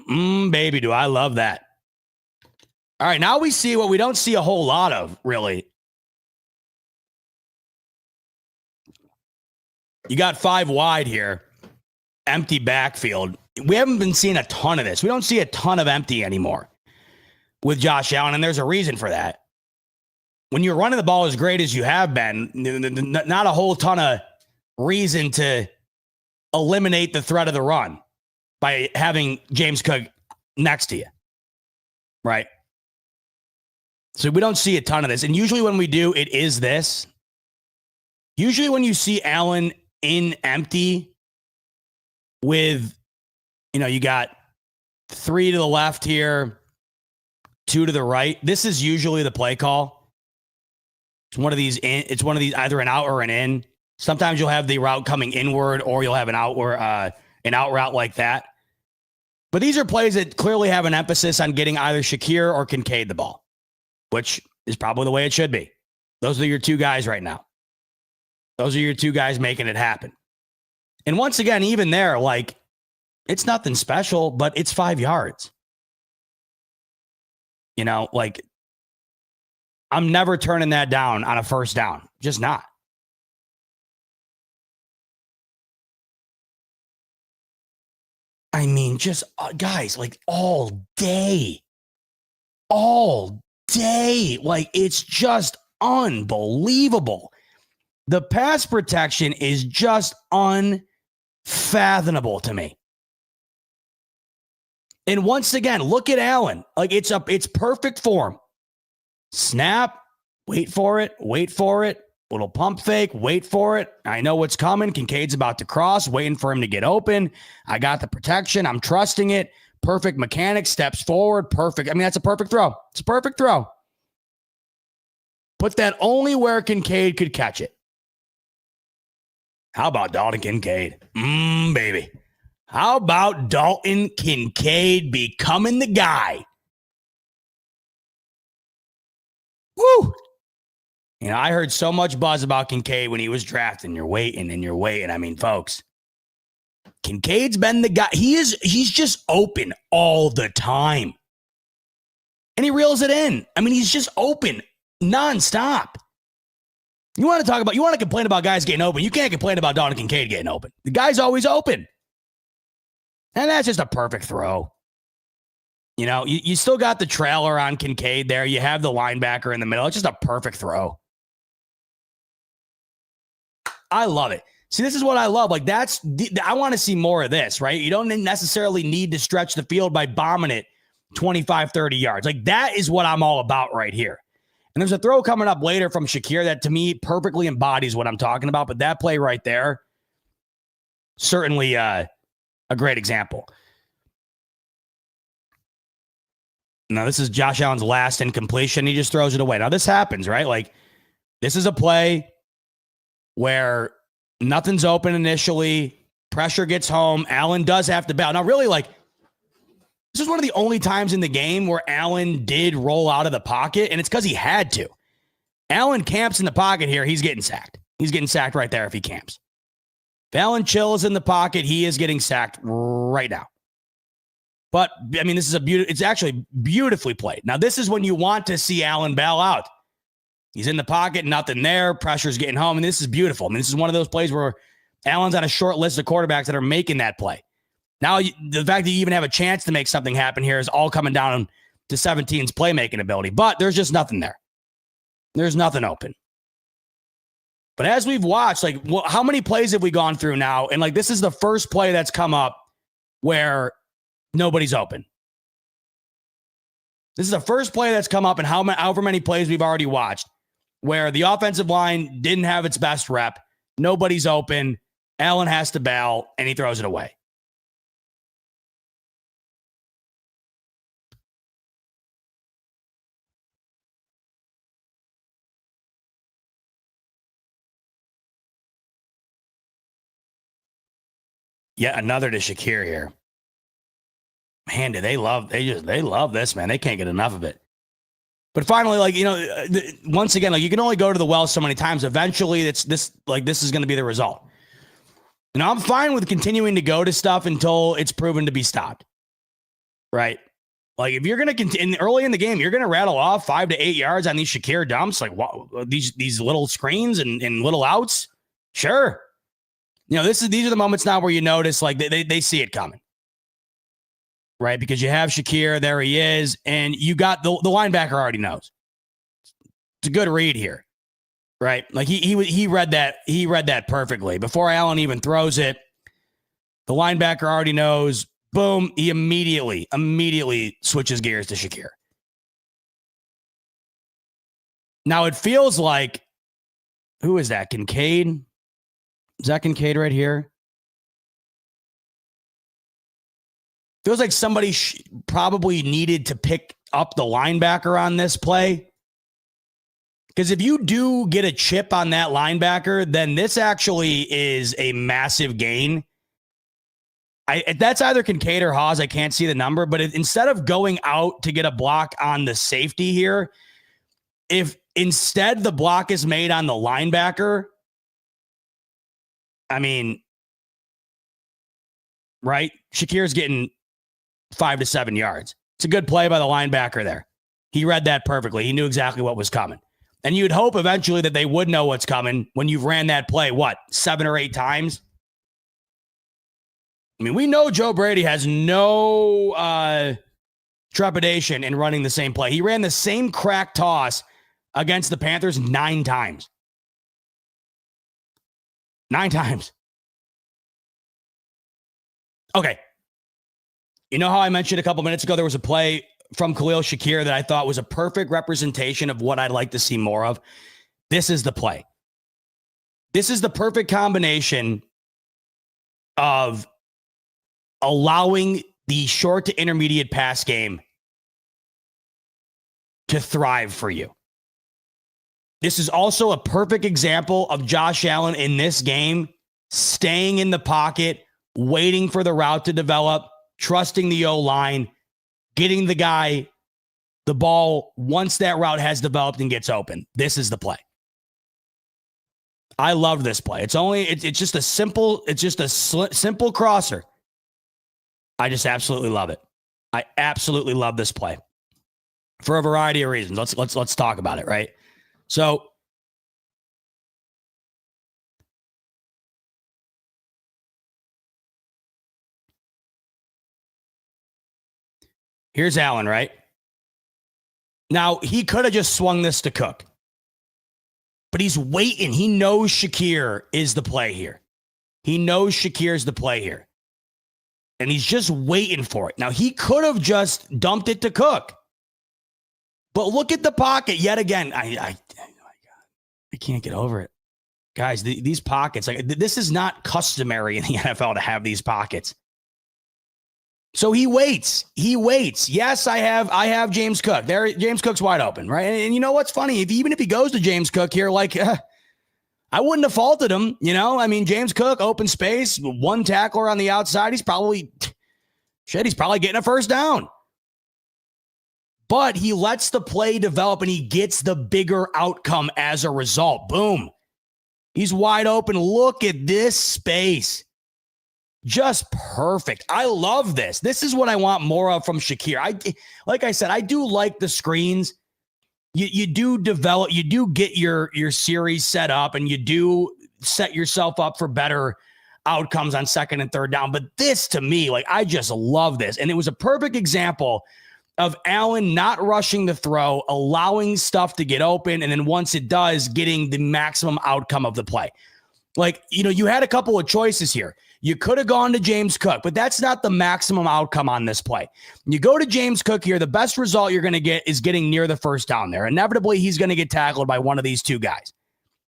Baby, do I love that. All right, now we see what we don't see a whole lot of, really. You got 5 wide here. Empty backfield. We haven't been seeing a ton of this. We don't see a ton of empty anymore with Josh Allen, and there's a reason for that. When you're running the ball as great as you have been, not a whole ton of reason to eliminate the threat of the run by having James Cook next to you, right? So we don't see a ton of this. And usually when we do, it is this. Usually when you see Allen in empty with, you got 3 to the left here, 2 to the right. This is usually the play call. It's one of these either an out or an in. Sometimes you'll have the route coming inward or you'll have an out route like that. But these are plays that clearly have an emphasis on getting either Shakir or Kincaid the ball, which is probably the way it should be. Those are your two guys right now. Those are your two guys making it happen. And once again, even there, it's nothing special, but it's 5 yards. I'm never turning that down on a first down. Just not. I mean, just guys, all day. It's just unbelievable. The pass protection is just unfathomable to me. And once again, look at Allen. It's perfect form. Snap, wait for it. Little pump fake, wait for it. I know what's coming. Kincaid's about to cross, waiting for him to get open. I got the protection. I'm trusting it. Perfect mechanics, steps forward. Perfect. I mean, that's a perfect throw. It's a perfect throw. Put that only where Kincaid could catch it. How about Dalton Kincaid? Baby. How about Dalton Kincaid becoming the guy? Woo! You know, I heard so much buzz about Kincaid when he was drafted, and you're waiting. I mean, folks, Kincaid's been the guy. He's just open all the time. And he reels it in. I mean, he's just open nonstop. You want to complain about guys getting open. You can't complain about Dalton Kincaid getting open. The guy's always open. And that's just a perfect throw. You know, you still got the trailer on Kincaid there. You have the linebacker in the middle. It's just a perfect throw. I love it. See, this is what I love. Like, I want to see more of this, right? You don't necessarily need to stretch the field by bombing it 25, 30 yards. Like, that is what I'm all about right here. And there's a throw coming up later from Shakir that, to me, perfectly embodies what I'm talking about. But that play right there, certainly a great example. Now, this is Josh Allen's last incompletion. He just throws it away. Now, this happens, right? Like, this is a play where nothing's open initially. Pressure gets home. Allen does have to bail. Now, really, like, this is one of the only times in the game where Allen did roll out of the pocket, and it's because he had to. Allen camps in the pocket here. He's getting sacked. He's getting sacked right there if he camps. If Allen chills in the pocket, he is getting sacked right now. But, I mean, this is it's actually beautifully played. Now, this is when you want to see Allen bail out. He's in the pocket, nothing there. Pressure's getting home, and this is beautiful. I mean, this is one of those plays where Allen's on a short list of quarterbacks that are making that play. Now, the fact that you even have a chance to make something happen here is all coming down to 17's playmaking ability. But there's just nothing there. There's nothing open. But as we've watched, like, how many plays have we gone through now? And, like, this is the first play that's come up where nobody's open. This is the first play that's come up in however many plays we've already watched where the offensive line didn't have its best rep. Nobody's open. Allen has to bail, and he throws it away. Yet another to Shakir here. Man, they love this, man. They can't get enough of it. But finally, like, you know, once again, like, you can only go to the well so many times. Eventually, this is going to be the result. And I'm fine with continuing to go to stuff until it's proven to be stopped. Right? Like, if you're going to continue early in the game, you're going to rattle off 5 to 8 yards on these Shakir dumps, like, what, these little screens and little outs. Sure. You know, these are the moments now where you notice, like, they see it coming. Right? Because you have Shakir, there he is, and you got the linebacker already knows. It's a good read here. Right? Like, he read that perfectly. Before Allen even throws it, the linebacker already knows. Boom, he immediately switches gears to Shakir. Now it feels like, who is that? Kincaid? Is that Kincaid right here? Feels like somebody probably needed to pick up the linebacker on this play. Because if you do get a chip on that linebacker, then this actually is a massive gain. That's either Kincaid or Hawes. I can't see the number. But instead of going out to get a block on the safety here, if instead the block is made on the linebacker, I mean, right? Shakir's getting 5 to 7 yards. It's a good play by the linebacker there. He read that perfectly. He knew exactly what was coming. And you'd hope eventually that they would know what's coming when you've ran that play, 7 or 8 times? I mean, we know Joe Brady has no trepidation in running the same play. He ran the same crack toss against the Panthers 9 times. 9 times. Okay. You know how I mentioned a couple minutes ago there was a play from Khalil Shakir that I thought was a perfect representation of what I'd like to see more of? This is the play. This is the perfect combination of allowing the short to intermediate pass game to thrive for you. This is also a perfect example of Josh Allen in this game staying in the pocket, waiting for the route to develop, trusting the O-line, getting the guy the ball once that route has developed and gets open. This is the play. I love this play. It's just a simple crosser. I just absolutely love it. I absolutely love this play for a variety of reasons. Let's talk about it, right? So here's Allen, right? Now, he could have just swung this to Cook, but he's waiting. He knows Shakir is the play here. He knows Shakir's the play here. And he's just waiting for it. Now, he could have just dumped it to Cook. But look at the pocket yet again. I can't get over it. Guys, these pockets, like this is not customary in the NFL to have these pockets. So he waits. Yes, I have James Cook. There, James Cook's wide open, right? And you know what's funny? Even if he goes to James Cook here, like I wouldn't have faulted him. You know, I mean, James Cook, open space, one tackler on the outside. He's probably getting a first down. But he lets the play develop and he gets the bigger outcome as a result. Boom. He's wide open. Look at this space. Just perfect. I love this. This is what I want more of from Shakir. Like I said, I do like the screens. You do develop, you do get your series set up and you do set yourself up for better outcomes on second and third down. But this to me, like I just love this. And it was a perfect example of Allen not rushing the throw, allowing stuff to get open. And then once it does, getting the maximum outcome of the play. Like, you know, you had a couple of choices here. You could have gone to James Cook, but that's not the maximum outcome on this play. You go to James Cook here, the best result you're going to get is getting near the first down there. Inevitably, he's going to get tackled by one of these two guys.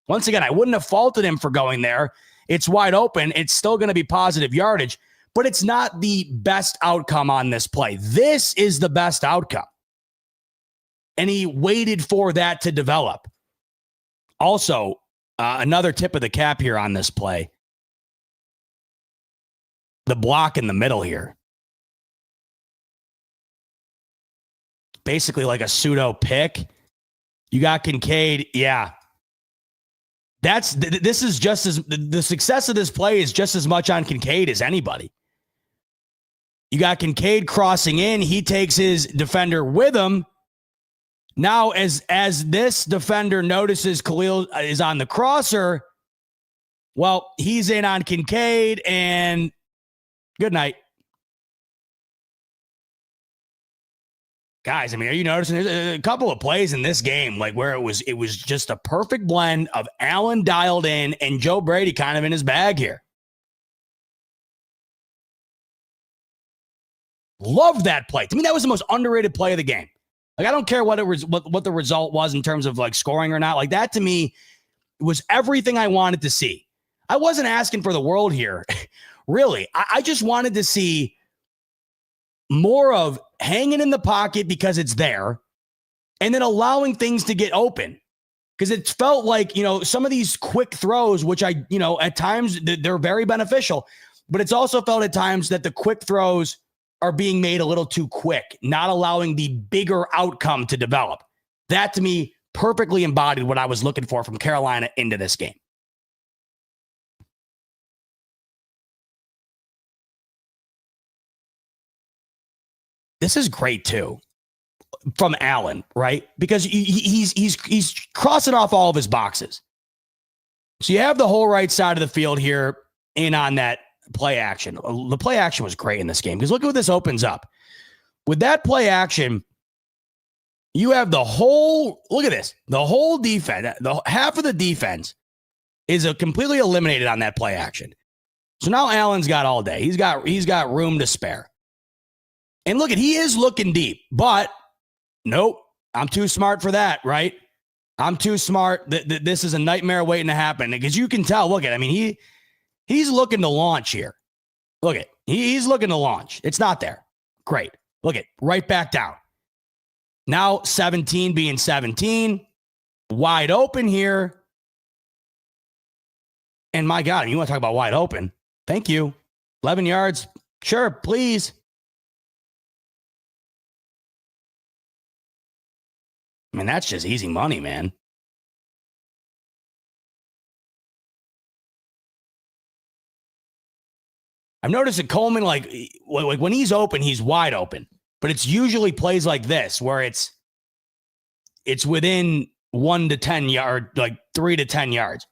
Once again, I wouldn't have faulted him for going there. It's wide open. It's still going to be positive yardage, but it's not the best outcome on this play. This is the best outcome. And he waited for that to develop. Also, another tip of the cap here on this play. The block in the middle here. Basically like a pseudo pick. You got Kincaid. Yeah. This is just as the success of this play is just as much on Kincaid as anybody. You got Kincaid crossing in. He takes his defender with him. Now, as this defender notices Khalil is on the crosser, well, he's in on Kincaid and good night. Guys, I mean, are you noticing there's a couple of plays in this game like where it was just a perfect blend of Allen dialed in and Joe Brady kind of in his bag here. Love that play. To me, that was the most underrated play of the game. Like, I don't care what the result was in terms of like scoring or not. Like, that to me was everything I wanted to see. I wasn't asking for the world here. Really, I just wanted to see more of hanging in the pocket because it's there and then allowing things to get open. Because it felt like, you know, some of these quick throws, which at times they're very beneficial, but it's also felt at times that the quick throws are being made a little too quick, not allowing the bigger outcome to develop. That to me perfectly embodied what I was looking for from Carolina into this game. This is great too from Allen, right? Because he's crossing off all of his boxes. So you have the whole right side of the field here in on that play action. The play action was great in this game because look at what this opens up. With that play action, you have the whole defense, half of the defense is completely eliminated on that play action. So now Allen's got all day. He's got room to spare. And look, he is looking deep, but nope, I'm too smart for that, right? I'm too smart. This is a nightmare waiting to happen because you can tell. Look at, I mean, he's looking to launch here. Look at, he's looking to launch. It's not there. Great. Look at, right back down. Now 17 being 17, wide open here. And my God, you want to talk about wide open? Thank you. 11 yards. Sure, please. I mean, that's just easy money, man. I've noticed that Coleman, like when he's open, he's wide open. But it's usually plays like this where it's within 1 to 10 yards, like 3 to 10 yards.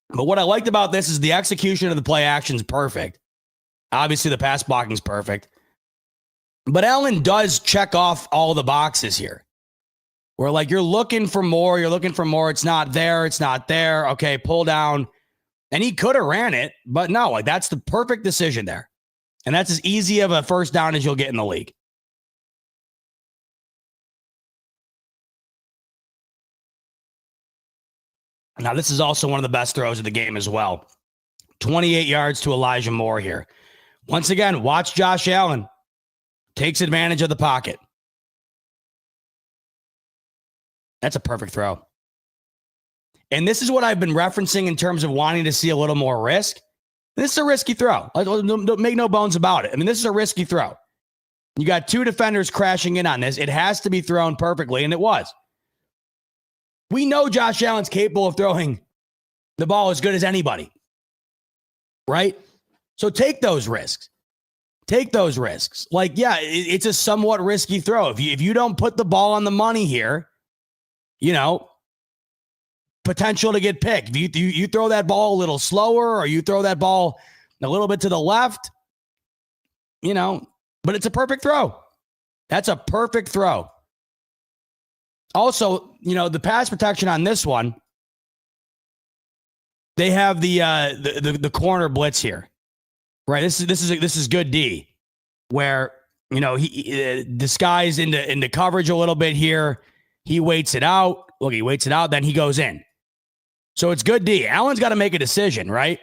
But what I liked about this is the execution of the play action is perfect. Obviously, the pass blocking is perfect. But Allen does check off all the boxes here. Where like you're looking for more, it's not there, okay, pull down. And he could have ran it, but no, like that's the perfect decision there. And that's as easy of a first down as you'll get in the league. Now, this is also one of the best throws of the game as well. 28 yards to Elijah Moore here. Once again, watch Josh Allen. Takes advantage of the pocket. That's a perfect throw. And this is what I've been referencing in terms of wanting to see a little more risk. This is a risky throw. Make no bones about it. I mean, this is a risky throw. You got two defenders crashing in on this. It has to be thrown perfectly, and it was. We know Josh Allen's capable of throwing the ball as good as anybody, right? So take those risks. Like, yeah, it's a somewhat risky throw. If you don't put the ball on the money here, potential to get picked. If you throw that ball a little slower or you throw that ball a little bit to the left, but it's a perfect throw. That's a perfect throw. Also, the pass protection on this one, they have the corner blitz here, right? This is good D, where he disguised into coverage a little bit here. He waits it out. Look, he waits it out, then he goes in. So it's good D. Allen's got to make a decision, right?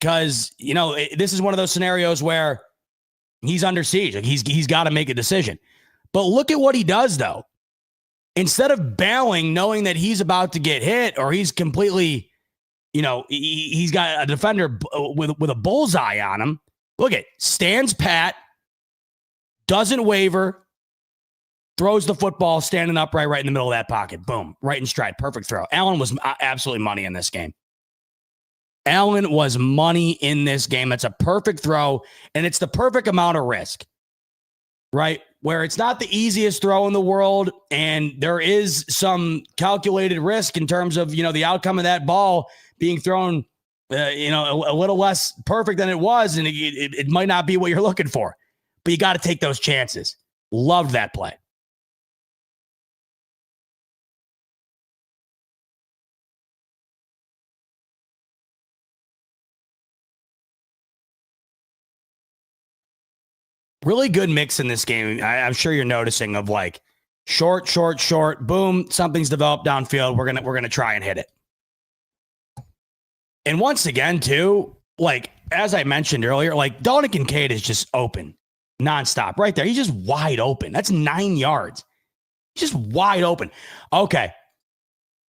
Because this is one of those scenarios where he's under siege. Like he's got to make a decision. But look at what he does, though. Instead of bailing, knowing that he's about to get hit or he's completely, he's got a defender with a bullseye on him. Look at, stands pat, doesn't waver, throws the football standing upright right in the middle of that pocket. Boom, right in stride. Perfect throw. Allen was absolutely money in this game. That's a perfect throw, and it's the perfect amount of risk, right? Where it's not the easiest throw in the world, and there is some calculated risk in terms of, the outcome of that ball being thrown, a little less perfect than it was, and it might not be what you're looking for. But you got to take those chances. Loved that play. Really good mix in this game. I'm sure you're noticing of like short, boom, something's developed downfield. We're gonna try and hit it. And once again, too, like as I mentioned earlier, like Dalton Kincaid is just open nonstop right there. He's just wide open. That's 9 yards. He's just wide open. Okay.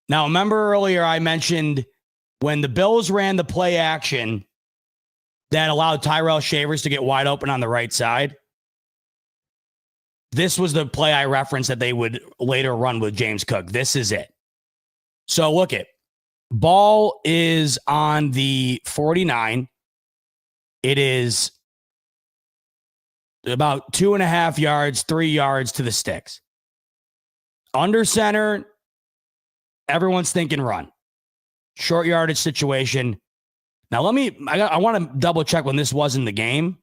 Now remember earlier I mentioned when the Bills ran the play action that allowed Tyrell Shavers to get wide open on the right side. This was the play I referenced that they would later run with James Cook. This is it. So look at, ball is on the 49. It is about 2.5 yards, 3 yards to the sticks. Under center, everyone's thinking run. Short yardage situation. Now I want to double check when this was in the game.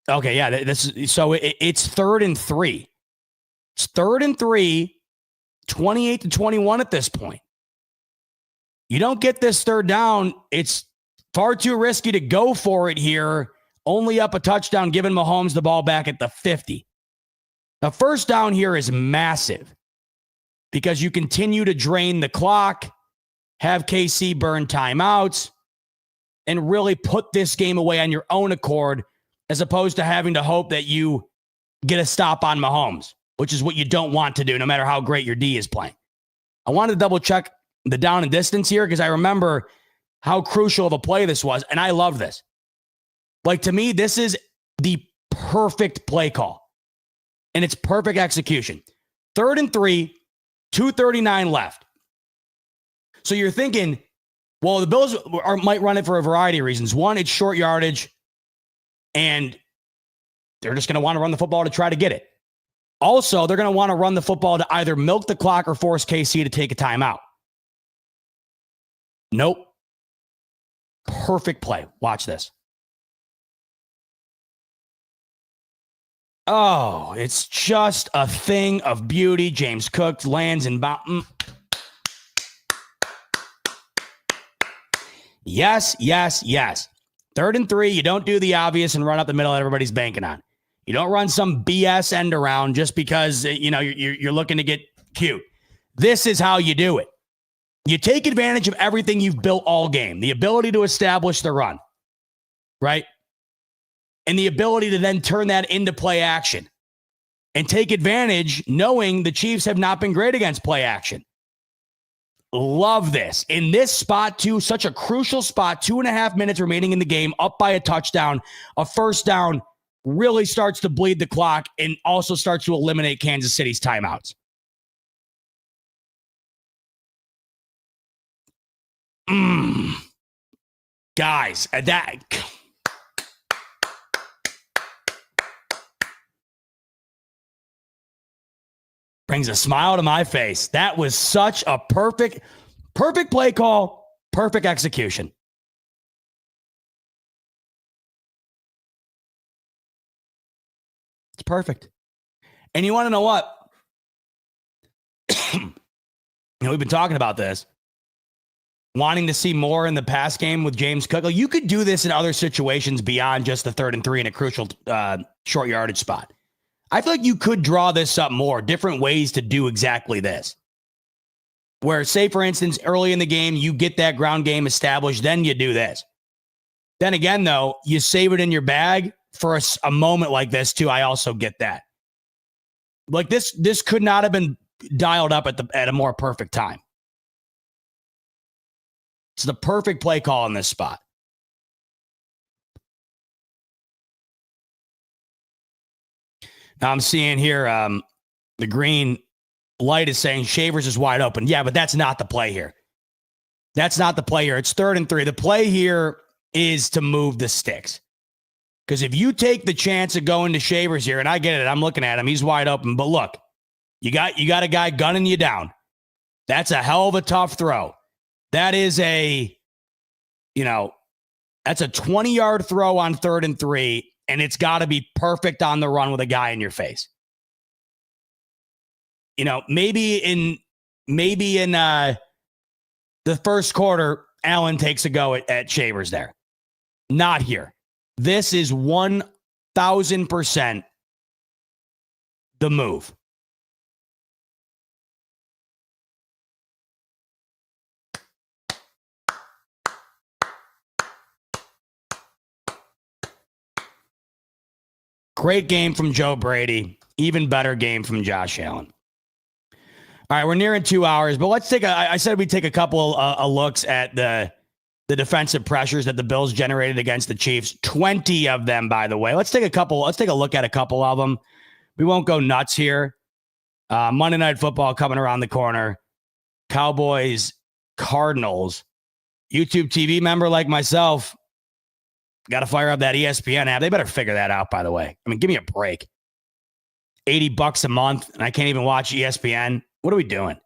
Okay, yeah, it's 3rd and 3. It's 3rd and 3, 28-21 at this point. You don't get this third down. It's far too risky to go for it here. Only up a touchdown, giving Mahomes the ball back at the 50. The first down here is massive because you continue to drain the clock, have KC burn timeouts, and really put this game away on your own accord, as opposed to having to hope that you get a stop on Mahomes, which is what you don't want to do, no matter how great your D is playing. I wanted to double check the down and distance here because I remember how crucial of a play this was. And I love this. Like, to me, this is the perfect play call. And it's perfect execution. 3rd and 3, 2:39 left. So you're thinking, well, the Bills might run it for a variety of reasons. One, it's short yardage, and they're just going to want to run the football to try to get it. Also, they're going to want to run the football to either milk the clock or force KC to take a timeout. Nope. Perfect play. Watch this. Oh, it's just a thing of beauty. James Cook lands in bound. Yes, yes, yes. 3rd and 3, you don't do the obvious and run up the middle that everybody's banking on. You don't run some BS end around just because, you're looking to get cute. This is how you do it. You take advantage of everything you've built all game. The ability to establish the run, right? And the ability to then turn that into play action and take advantage knowing the Chiefs have not been great against play action. Love this. In this spot, too, such a crucial spot, 2.5 minutes remaining in the game, up by a touchdown, a first down really starts to bleed the clock and also starts to eliminate Kansas City's timeouts. Guys, that... brings a smile to my face. That was such a perfect play call, perfect execution. It's perfect. And you want to know what? We've been talking about this. Wanting to see more in the pass game with James Cook. You could do this in other situations beyond just the 3rd and 3 in a crucial short yardage spot. I feel like you could draw this up more, different ways to do exactly this. Where, say, for instance, early in the game, you get that ground game established, then you do this. Then again, though, you save it in your bag for a moment like this, too. I also get that. Like, this could not have been dialed up at a more perfect time. It's the perfect play call in this spot. Now I'm seeing here the green light is saying Shavers is wide open. Yeah, but that's not the play here. That's not the play here. It's 3rd and 3. The play here is to move the sticks. Because if you take the chance of going to Shavers here, and I get it, I'm looking at him, he's wide open. But look, you got a guy gunning you down. That's a hell of a tough throw. That is that's a 20-yard throw on 3rd and 3. And it's got to be perfect on the run with a guy in your face. Maybe in the first quarter, Allen takes a go at Shavers there. Not here. This is 1,000% the move. Great game from Joe Brady. Even better game from Josh Allen. All right, we're nearing 2 hours, but let's I said we'd take a couple of looks at the defensive pressures that the Bills generated against the Chiefs. 20 of them, by the way. Let's take a look at a couple of them. We won't go nuts here. Monday Night Football coming around the corner. Cowboys, Cardinals. YouTube TV member like myself, got to fire up that ESPN app. They better figure that out, by the way. I mean, give me a break. $80 a month, and I can't even watch ESPN. What are we doing? Let's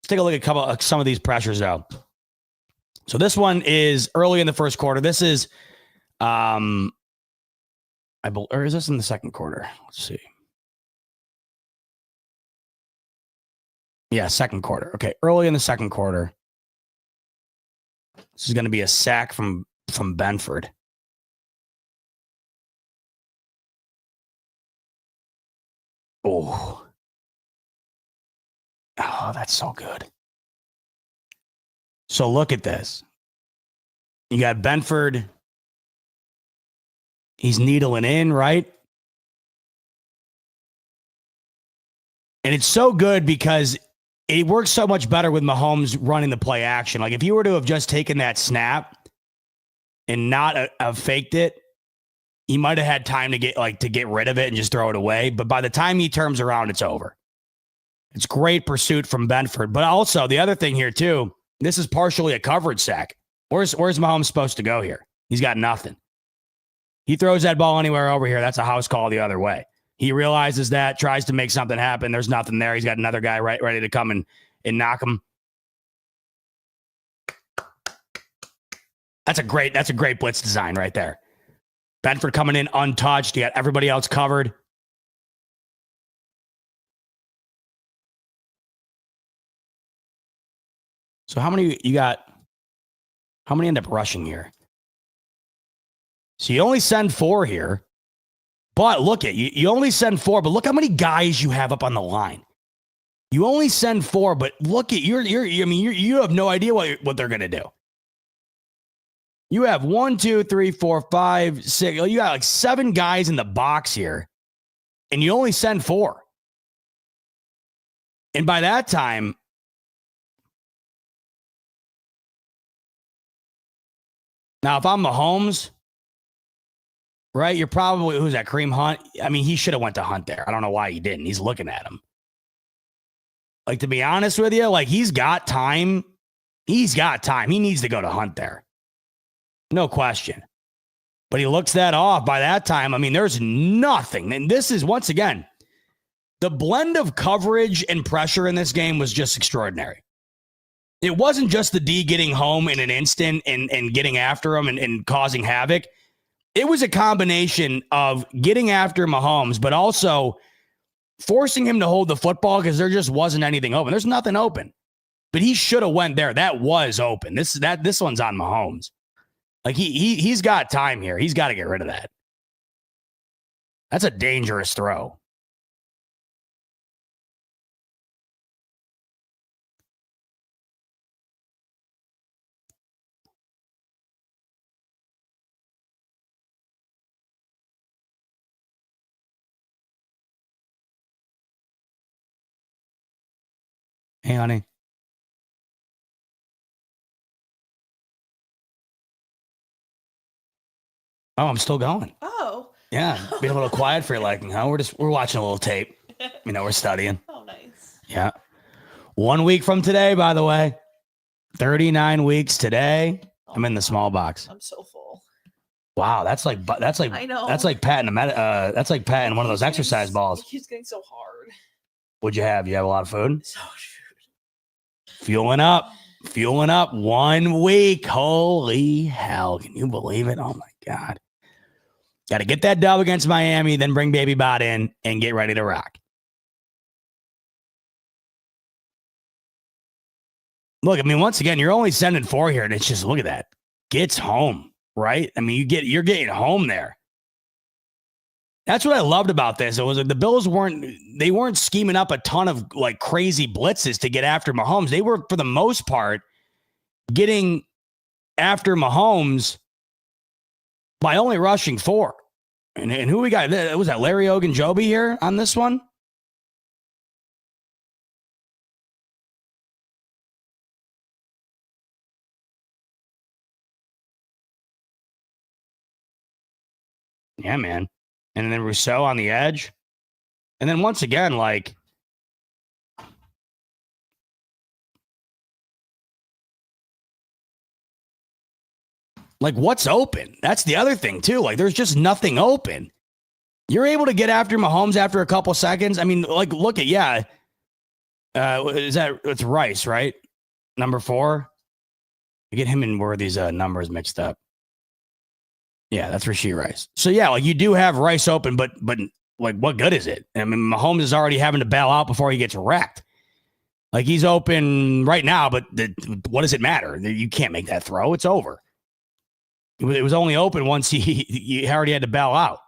take a look at some of these pressures, though. So this one is early in the first quarter. This is, or is this in the second quarter? Let's see. Yeah, second quarter. Okay, early in the second quarter. This is going to be a sack from Benford. Oh, that's so good. So look at this. You got Benford. He's needling in, right? And it's so good because it works so much better with Mahomes running the play action. Like if you were to have just taken that snap and not have faked it, he might have had time to get rid of it and just throw it away. But by the time he turns around, it's over. It's great pursuit from Benford. But also the other thing here too, this is partially a coverage sack. Where's Mahomes supposed to go here? He's got nothing. He throws that ball anywhere over here. That's a house call the other way. He realizes that, tries to make something happen. There's nothing there. He's got another guy ready to come and knock him. That's a great blitz design right there. Benford coming in untouched. You got everybody else covered. So how many you got? How many end up rushing here? So you only send 4 here. But look at you only send 4, but look how many guys you have up on the line. You only send 4, but look at you have no idea what they're gonna do. You have 1, 2, 3, 4, 5, 6. You got like 7 guys in the box here, and you only send 4. And by that time, now if I'm Mahomes, right? You're probably, who's that, Kareem Hunt? I mean, he should have went to Hunt there. I don't know why he didn't. He's looking at him. Like, to be honest with you, like, he's got time. He's got time. He needs to go to Hunt there. No question. But he looks that off. By that time, I mean, there's nothing. And this is, once again, the blend of coverage and pressure in this game was just extraordinary. It wasn't just the D getting home in an instant and getting after him and causing havoc. It was a combination of getting after Mahomes, but also forcing him to hold the football because there just wasn't anything open. There's nothing open. But he should have went there. That was open. This one's on Mahomes. Like he's got time here. He's got to get rid of that. That's a dangerous throw. Hey, honey. Oh, I'm still going. Oh. Yeah. Being a little quiet for your liking, huh? We're watching a little tape. We're studying. Oh, nice. Yeah. 1 week from today, by the way. 39 weeks today. I'm in the small box. I'm so full. Wow, that's like I know. That's like patting one of those exercise balls. It keeps getting so hard. What'd you have? You have a lot of food? So food. Fueling up 1 week. Holy hell. Can you believe it? Oh my God. Got to get that dub against Miami, then bring Baby Bot in and get ready to rock. Look, I mean, once again, you're only sending 4 here, and it's just, look at that. Gets home, right? I mean, you're getting home there. That's what I loved about this. It was like the Bills weren't scheming up a ton of like crazy blitzes to get after Mahomes. They were, for the most part, getting after Mahomes by only rushing 4. And who we got? Was that Larry Ogunjobi here on this one? Yeah, man. And then Rousseau on the edge. And then once again, like what's open? That's the other thing too. Like there's just nothing open. You're able to get after Mahomes after a couple seconds. I mean, like look at it's Rice, right? Number 4. I get him and where these numbers mixed up. Yeah, that's Rashee Rice. So yeah, like you do have Rice open, but like what good is it? I mean, Mahomes is already having to bail out before he gets wrecked. Like he's open right now, but what does it matter? You can't make that throw. It's over. It was only open once he already had to bail out.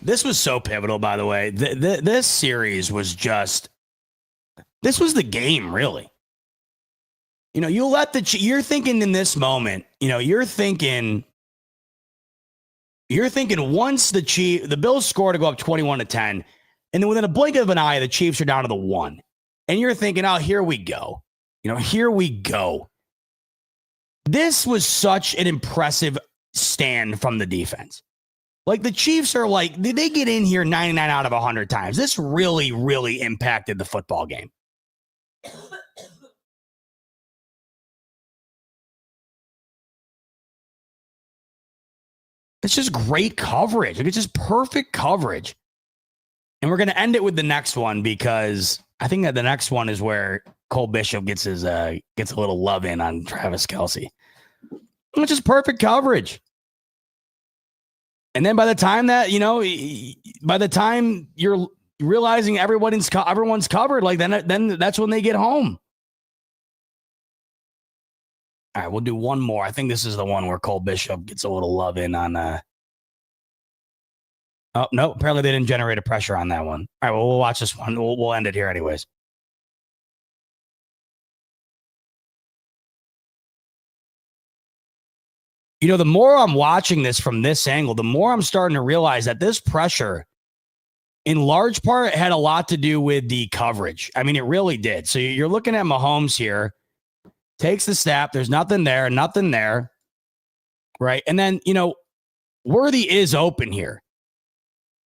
This was so pivotal, by the way. This series was just, this was the game, really. You know, you let you're thinking in this moment, you know, you're thinking once the Bills score to go up 21-10, and then within a blink of an eye, the Chiefs are down to the 1. And you're thinking, oh, here we go. You know, here we go. This was such an impressive stand from the defense. Like, the Chiefs are like, they get in here 99 out of 100 times. This really, really impacted the football game. It's just great coverage. Like, it's just perfect coverage. And we're going to end it with the next one, because I think that the next one is where Cole Bishop gets a little love in on Travis Kelce. It's just perfect coverage. And then by the time that, you know, by the time you're realizing everyone's covered, like then that's when they get home. All right, we'll do one more. I think this is the one where Cole Bishop gets a little love in on. Oh, no, apparently they didn't generate a pressure on that one. All right, well, we'll watch this one. We'll end it here anyways. You know, the more I'm watching this from this angle, the more I'm starting to realize that this pressure, in large part, had a lot to do with the coverage. I mean, it really did. So you're looking at Mahomes here, takes the snap. There's nothing there, right? And then, you know, Worthy is open here,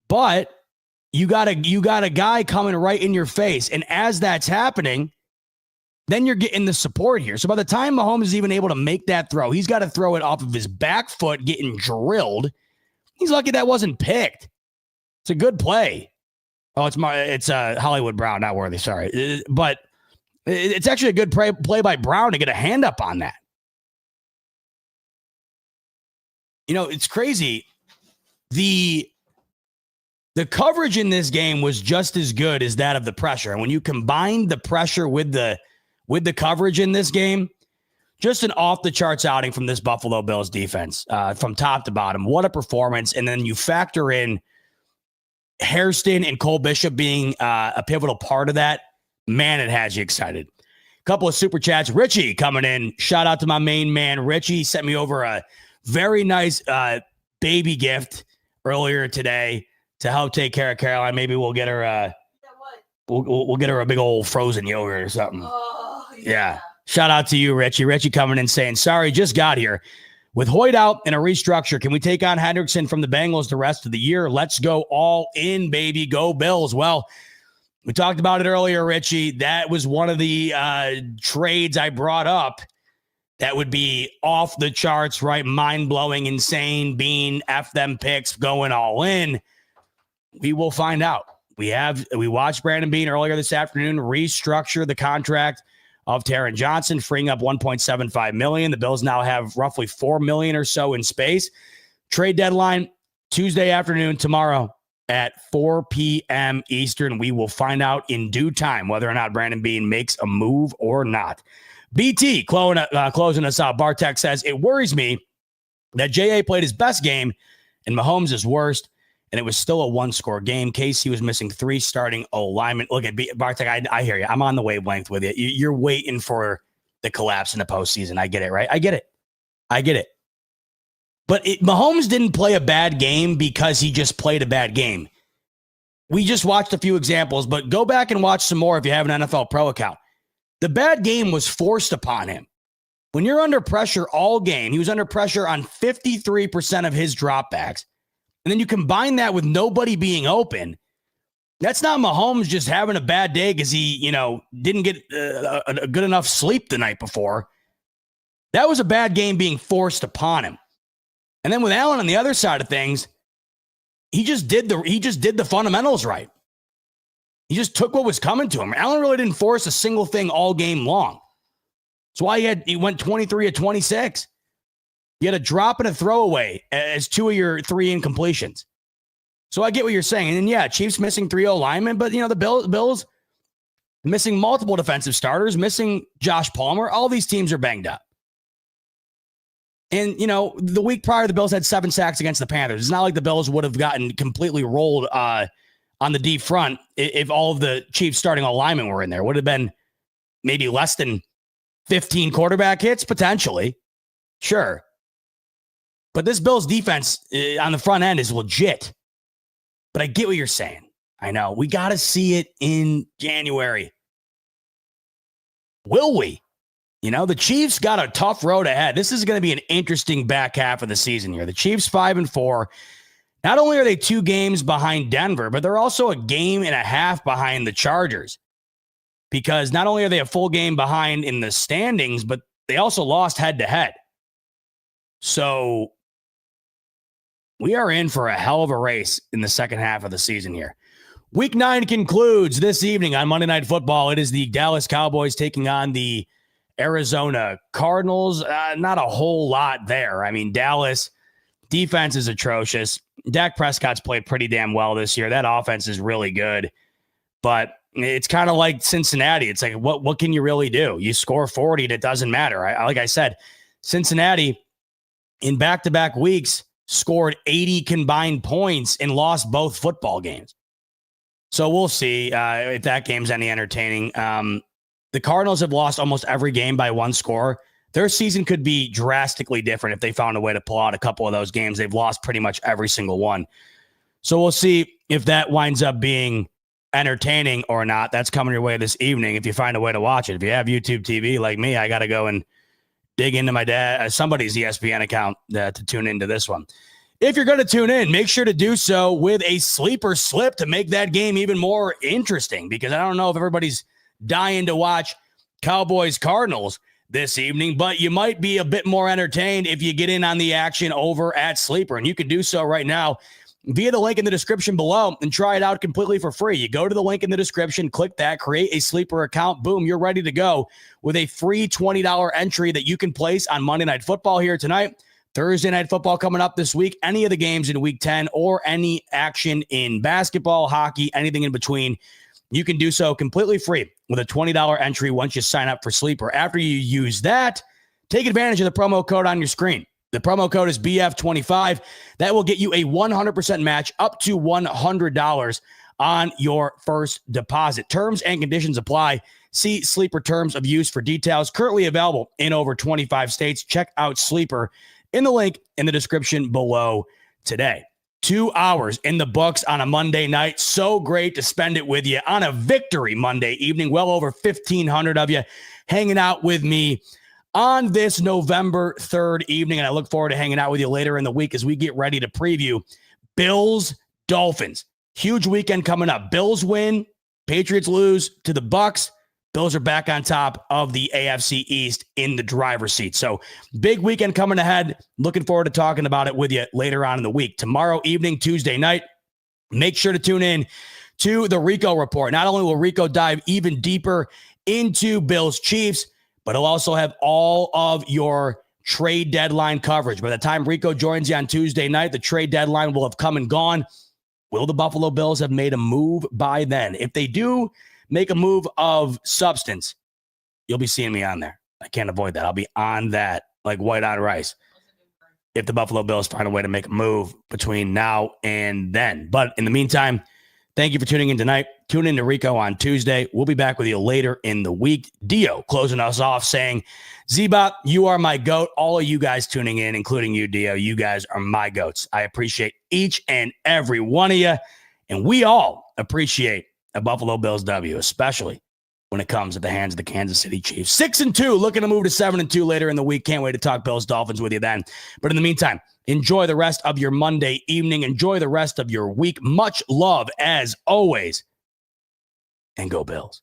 but you got a guy coming right in your face. And as that's happening, then you're getting the support here. So by the time Mahomes is even able to make that throw, he's got to throw it off of his back foot, getting drilled. He's lucky that wasn't picked. It's a good play. Oh, it's Hollywood Brown, not Worthy. Sorry. But it's actually a good play by Brown to get a hand up on that. You know, it's crazy. The coverage in this game was just as good as that of the pressure. And when you combine the pressure with the coverage in this game, just an off-the-charts outing from this Buffalo Bills defense, from top to bottom. What a performance. And then you factor in Hairston and Cole Bishop being a pivotal part of that. Man, it has you excited. A couple of super chats. Richie coming in. Shout out to my main man, Richie. Sent me over a very nice baby gift earlier today to help take care of Caroline. Maybe we'll get her we'll get her a big old frozen yogurt or something. Oh, yeah. Shout out to you, Richie. Richie coming in saying, sorry, just got here. With Hoyt out in a restructure, can we take on Hendrickson from the Bengals the rest of the year? Let's go all in, baby. Go Bills. Well, we talked about it earlier, Richie. That was one of the trades I brought up that would be off the charts, right? Mind-blowing, insane, Bean, F them picks, going all in. We will find out. We watched Brandon Bean earlier this afternoon restructure the contract of Taron Johnson, freeing up $1.75 million. The Bills now have roughly $4 million or so in space. Trade deadline Tuesday afternoon, tomorrow at 4 p.m. Eastern. We will find out in due time whether or not Brandon Bean makes a move or not. BT closing us out. Bartek says, it worries me that J.A. played his best game and Mahomes is worst, and it was still a one-score game. Casey was missing 3 starting O-linemen. Look at Bartek, I hear you. I'm on the wavelength with you. You're waiting for the collapse in the postseason. I get it, right? I get it. But Mahomes didn't play a bad game because he just played a bad game. We just watched a few examples, but go back and watch some more if you have an NFL Pro account. The bad game was forced upon him. When you're under pressure all game, he was under pressure on 53% of his dropbacks. And then you combine that with nobody being open. That's not Mahomes just having a bad day because he, didn't get a good enough sleep the night before. That was a bad game being forced upon him. And then with Allen on the other side of things, he just did the fundamentals right. He just took what was coming to him. Allen really didn't force a single thing all game long. That's why he went 23 of 26. You had a drop and a throwaway as 2 of your 3 incompletions. So I get what you're saying. And then, yeah, Chiefs missing 3 O-linemen, but, the Bills missing multiple defensive starters, missing Josh Palmer. All these teams are banged up. And, the week prior, the Bills had 7 sacks against the Panthers. It's not like the Bills would have gotten completely rolled on the deep front if all of the Chiefs starting alignment were in there. Would have been maybe less than 15 quarterback hits, potentially. Sure. But this Bills defense on the front end is legit. But I get what you're saying. I know. We got to see it in January. Will we? The Chiefs got a tough road ahead. This is going to be an interesting back half of the season here. The Chiefs 5-4. Not only are they 2 games behind Denver, but they're also a game and a half behind the Chargers. Because not only are they a full game behind in the standings, but they also lost head-to-head. So we are in for a hell of a race in the second half of the season here. Week 9 concludes this evening on Monday Night Football. It is the Dallas Cowboys taking on the Arizona Cardinals. Not a whole lot there. I mean, Dallas defense is atrocious. Dak Prescott's played pretty damn well this year. That offense is really good. But it's kind of like Cincinnati. It's like, what can you really do? You score 40 and it doesn't matter. Like I said, Cincinnati in back-to-back weeks scored 80 combined points and lost both football games. So we'll see if that game's any entertaining. The Cardinals have lost almost every game by 1 score. Their season could be drastically different if they found a way to pull out a couple of those games. They've lost pretty much every single one. So we'll see if that winds up being entertaining or not. That's coming your way this evening if you find a way to watch it. If you have YouTube TV like me, I got to go and dig into my somebody's ESPN account to tune into this one. If you're going to tune in, make sure to do so with a sleeper slip to make that game even more interesting, because I don't know if everybody's dying to watch Cowboys Cardinals this evening, but you might be a bit more entertained if you get in on the action over at Sleeper. And you can do so right now via the link in the description below and try it out completely for free. You go to the link in the description, click that, create a Sleeper account. Boom, you're ready to go with a free $20 entry that you can place on Monday Night Football here tonight, Thursday Night Football coming up this week, any of the games in Week 10, or any action in basketball, hockey, anything in between. You can do so completely free with a $20 entry once you sign up for Sleeper. After you use that, take advantage of the promo code on your screen. The promo code is BF25. That will get you a 100% match up to $100 on your first deposit. Terms and conditions apply. See Sleeper terms of use for details. Currently available in over 25 states. Check out Sleeper in the link in the description below today. 2 hours in the books on a Monday night. So great to spend it with you on a victory Monday evening. Well over 1,500 of you hanging out with me on this November 3rd evening. And I look forward to hanging out with you later in the week as we get ready to preview Bills Dolphins. Huge weekend coming up. Bills win, Patriots lose to the Bucks. Bills are back on top of the AFC East in the driver's seat. So big weekend coming ahead. Looking forward to talking about it with you later on in the week. Tomorrow evening, Tuesday night, make sure to tune in to the Rico Report. Not only will Rico dive even deeper into Bills Chiefs, but he'll also have all of your trade deadline coverage. By the time Rico joins you on Tuesday night, the trade deadline will have come and gone. Will the Buffalo Bills have made a move by then? If they do make a move of substance, you'll be seeing me on there. I can't avoid that. I'll be on that like white on rice if the Buffalo Bills find a way to make a move between now and then. But in the meantime, thank you for tuning in tonight. Tune in to Rico on Tuesday. We'll be back with you later in the week. Dio closing us off saying, Zebot, you are my GOAT. All of you guys tuning in, including you, Dio, you guys are my GOATs. I appreciate each and every one of you. And we all appreciate a Buffalo Bills W, especially when it comes at the hands of the Kansas City Chiefs. 6-2, looking to move to 7-2 later in the week. Can't wait to talk Bills Dolphins with you then. But in the meantime, enjoy the rest of your Monday evening. Enjoy the rest of your week. Much love as always. And go Bills.